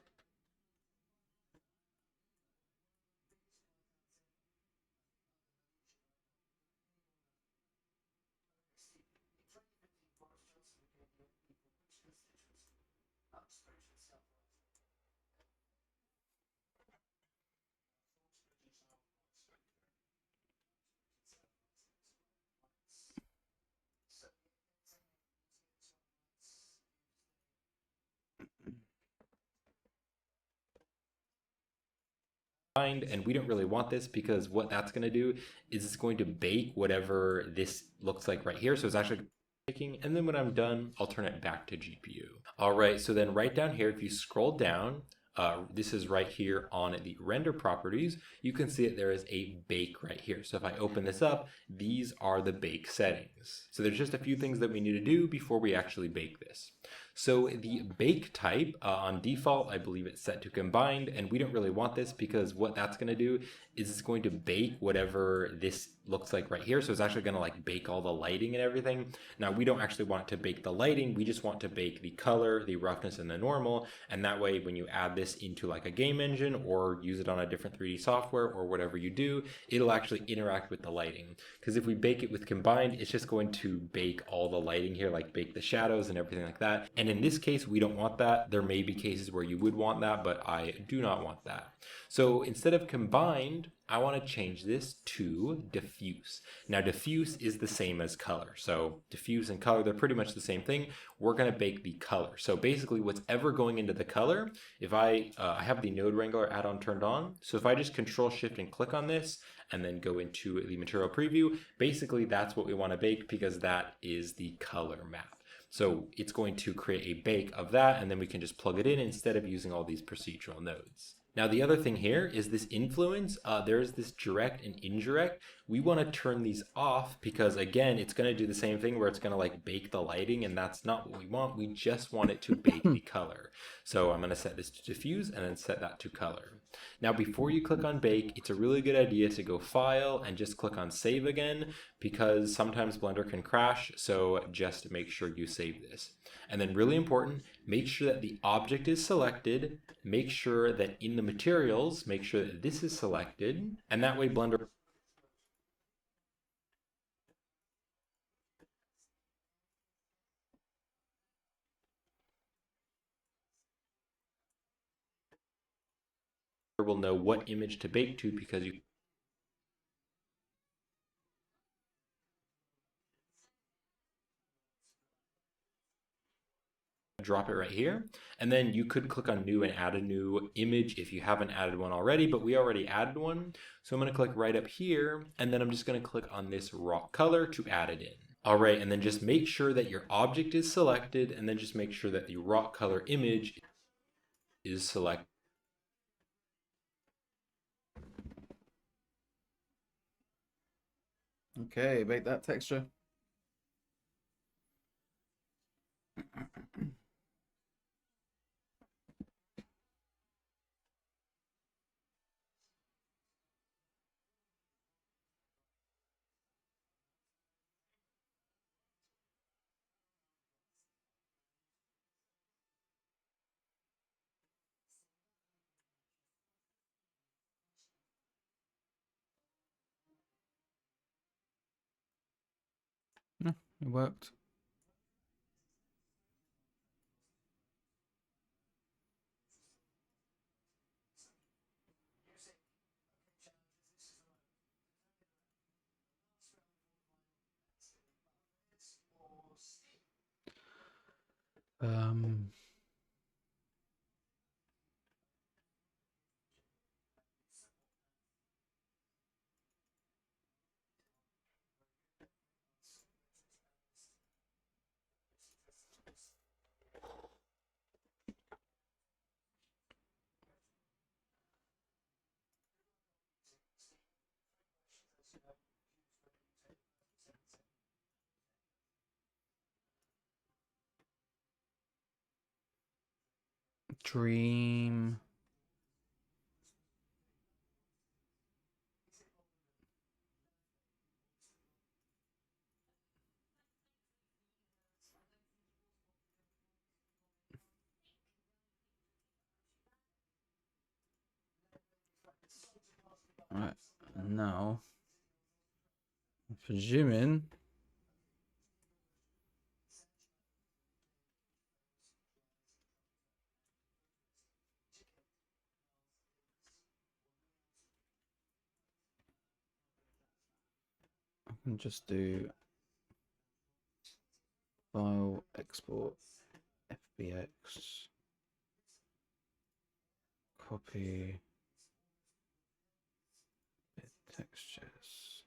And we don't really want this because what that's going to do is it's going to bake whatever this looks like right here. So it's actually baking, and then when I'm done, I'll turn it back to GPU. All right, so then right down here, if you scroll down, this is right here on the render properties, you can see that there is a bake right here. So if I open this up, these are the bake settings. So there's just a few things that we need to do before we actually bake this. So the bake type on default, I believe it's set to combined, and we don't really want this because what that's going to do is it's going to bake whatever this looks like right here. So it's actually going to like bake all the lighting and everything. Now we don't actually want it to bake the lighting. We just want to bake the color, the roughness, and the normal. And that way, when you add this into like a game engine or use it on a different 3D software or whatever you do, it'll actually interact with the lighting. Because if we bake it with combined, it's just going to bake all the lighting here, like bake the shadows and everything like that. And in this case, we don't want that. There may be cases where you would want that, but I do not want that. So instead of combined, I want to change this to diffuse. Now diffuse is the same as color. So diffuse and color, they're pretty much the same thing. We're going to bake the color. So basically what's ever going into the color, if I have the Node Wrangler add-on turned on. So if I just Control Shift and click on this and then go into the material preview, basically that's what we want to bake because that is the color map. So it's going to create a bake of that, and then we can just plug it in instead of using all these procedural nodes. Now the other thing here is this influence. There's this direct and indirect. We want to turn these off because again, it's going to do the same thing where it's going to like bake the lighting, and that's not what we want. We just want it to bake the color. So I'm going to set this to diffuse and then set that to color. Now before you click on bake, it's a really good idea to go file and just click on save again because sometimes Blender can crash, so just make sure you save this. And then really important, make sure that the object is selected, make sure that in the materials, make sure that this is selected, and that way Blender will know what image to bake to because you drop it right here, and then you could click on new and add a new image if you haven't added one already, but we already added one. So I'm going to click right up here, and then I'm just going to click on this rock color to add it in. All right, and then just make sure that your object is selected, and then just make sure that the rock color image is selected. Okay, bake that texture. Yeah, it worked. Um. Dream. Right, now, presuming I can just do file export FBX, copy bit textures.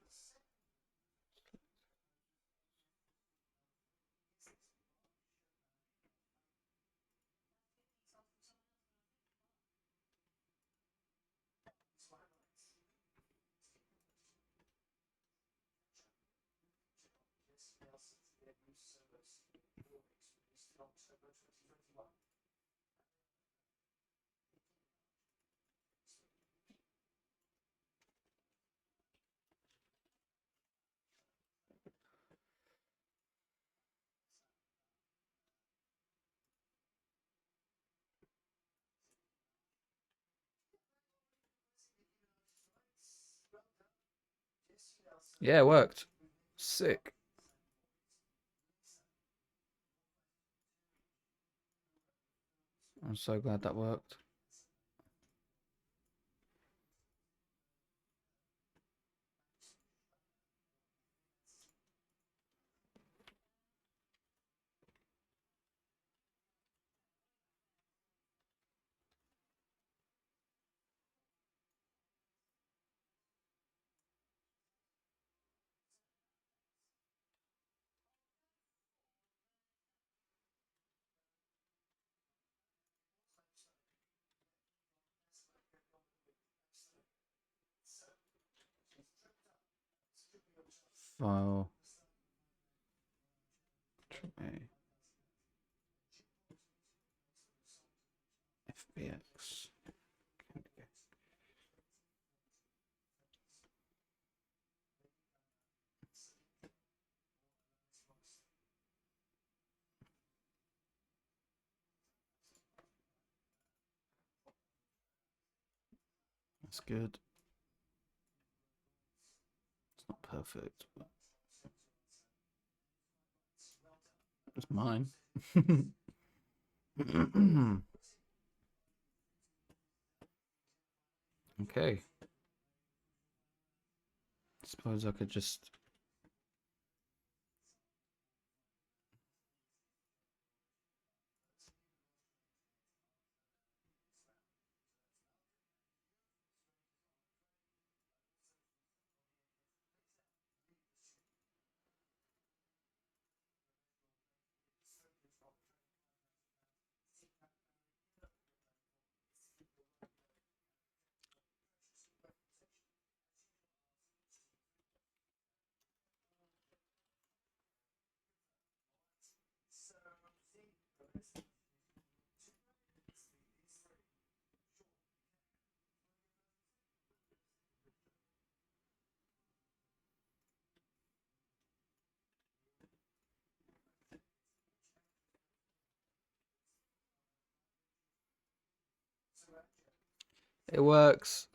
Yeah, it worked. Sick. I'm so glad that worked. File. Try FBX. That's good. It's not perfect, but it's mine. Okay. Suppose I could just it works.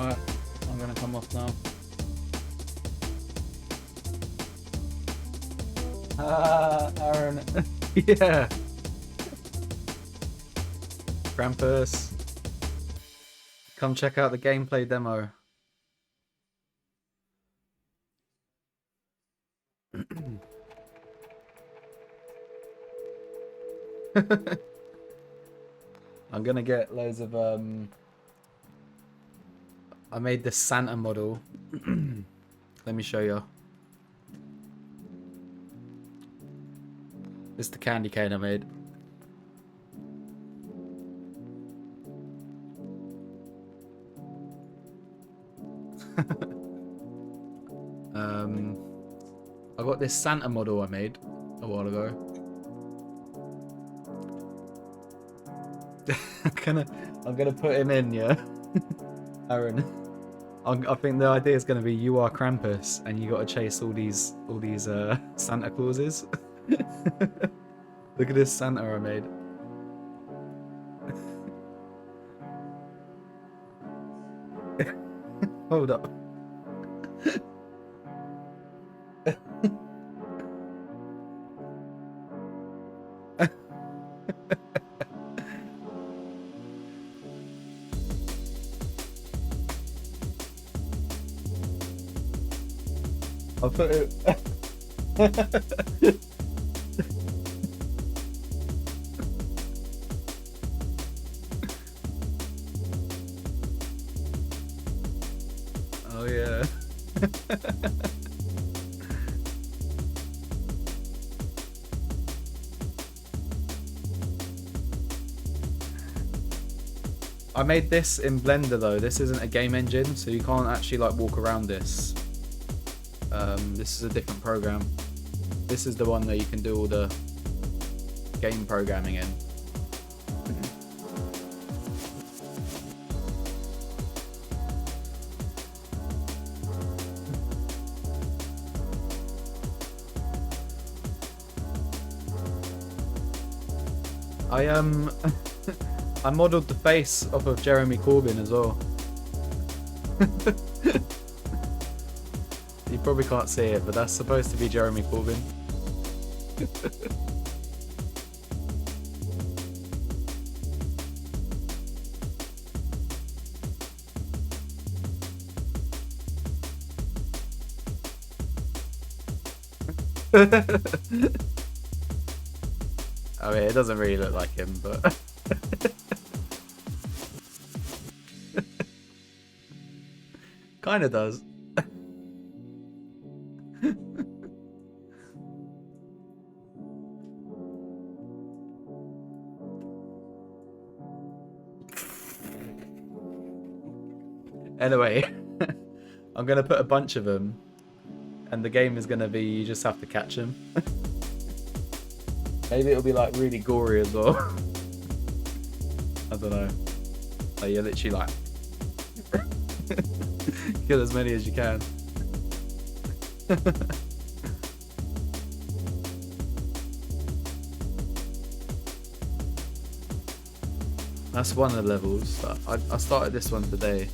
Alright, I'm gonna come off now. Aaron. Yeah. Krampus. Come check out the gameplay demo. I'm gonna get loads of I made this Santa model. Let me show you. This is the candy cane I made. I got this Santa model I made a while ago. I'm gonna put him in, yeah. Aaron. I think the idea is gonna be you are Krampus and you gotta chase all these Santa Clauses. Look at this Santa I made. Hold up. I'll put it. Oh yeah. I made this in Blender though. This isn't a game engine, so you can't actually like walk around this. This is a different program. This is the one that you can do all the game programming in. I modelled the face off of Jeremy Corbyn as well. You probably can't see it, but that's supposed to be Jeremy Corbyn. I mean, it doesn't really look like him, but... Kinda does. Anyway, I'm gonna put a bunch of them, and the game is gonna be you just have to catch them. Maybe it'll be like really gory as well. I don't know. Like you're literally like kill as many as you can. That's one of the levels. I started this one today.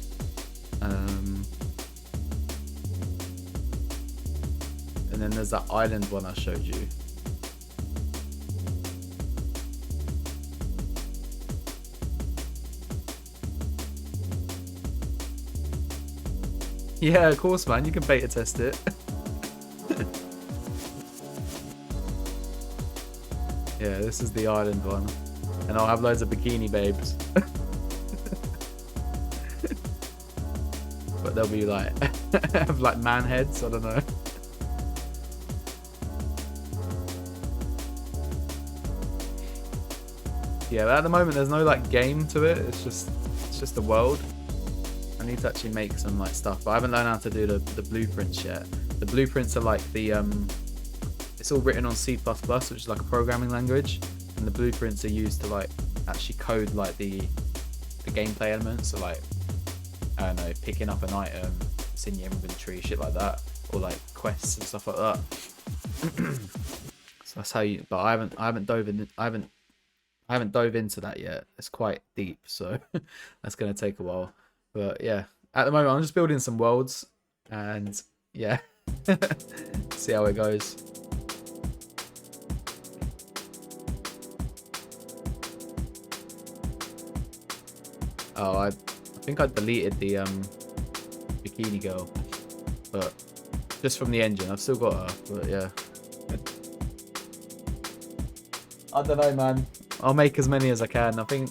And then there's that island one I showed you. Yeah, of course, man. You can beta test it. Yeah, this is the island one. And I'll have loads of bikini babes. But they'll be like, have like man heads, I don't know. Yeah, but at the moment there's no like game to it. It's just a world. I need to actually make some like stuff, but I haven't learned how to do the blueprints yet. The blueprints are like the it's all written on C++, which is like a programming language, and the blueprints are used to like actually code like the gameplay elements. So like, I don't know, picking up an item, it's in your inventory, shit like that, or like quests and stuff like that. So that's how you. But I haven't dove into that yet. It's quite deep, so that's gonna take a while. But yeah, at the moment I'm just building some worlds, and yeah, see how it goes. Oh, I think I deleted the bikini girl, but just from the engine. I've still got her, but yeah. I don't know, man. I'll make as many as I can. I think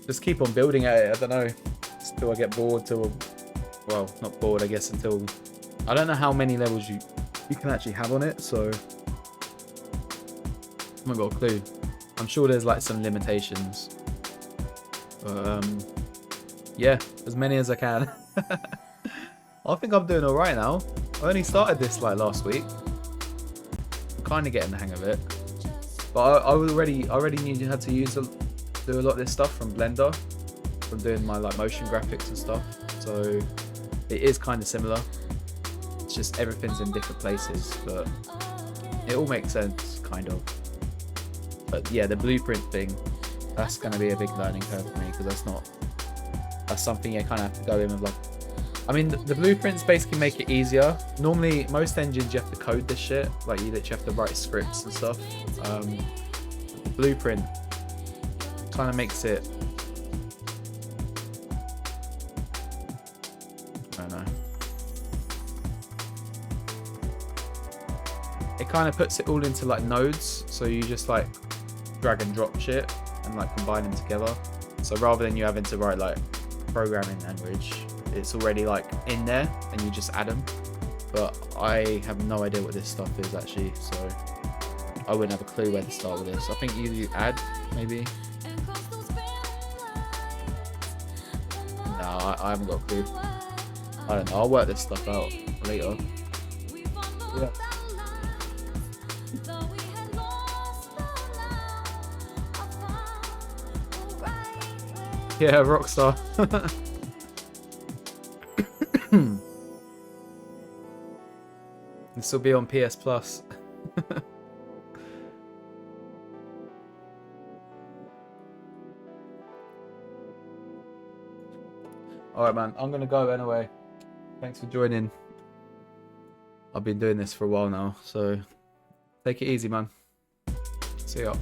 just keep on building at it. I don't know. Till I get bored. Well, not bored, I guess, until I don't know how many levels you can actually have on it. So I haven't got a clue. I'm sure there's like some limitations. Yeah, as many as I can. I think I'm doing alright now. I only started this like last week. I'm kind of getting the hang of it. But I already knew how to do a lot of this stuff from Blender, from doing my like motion graphics and stuff. So it is kind of similar. It's just everything's in different places, but it all makes sense, kind of. But yeah, the blueprint thing, that's going to be a big learning curve for me, because that's something you kind of have to go in with. Like, I mean, the blueprints basically make it easier. Normally, most engines you have to code this shit. Like, you literally have to write scripts and stuff. The blueprint kind of makes it, I don't know. It kind of puts it all into like nodes, so you just like drag and drop shit and like combine them together. So rather than you having to write like programming language, it's already like in there and you just add them. But I have no idea what this stuff is actually, so I wouldn't have a clue where to start with this. I think you add, maybe. No, I haven't got a clue. I don't know, I'll work this stuff out later. Yeah. Yeah, Rockstar. This will be on PS Plus. Alright, man, I'm gonna go anyway. Thanks for joining. I've been doing this for a while now, so take it easy, man. See ya.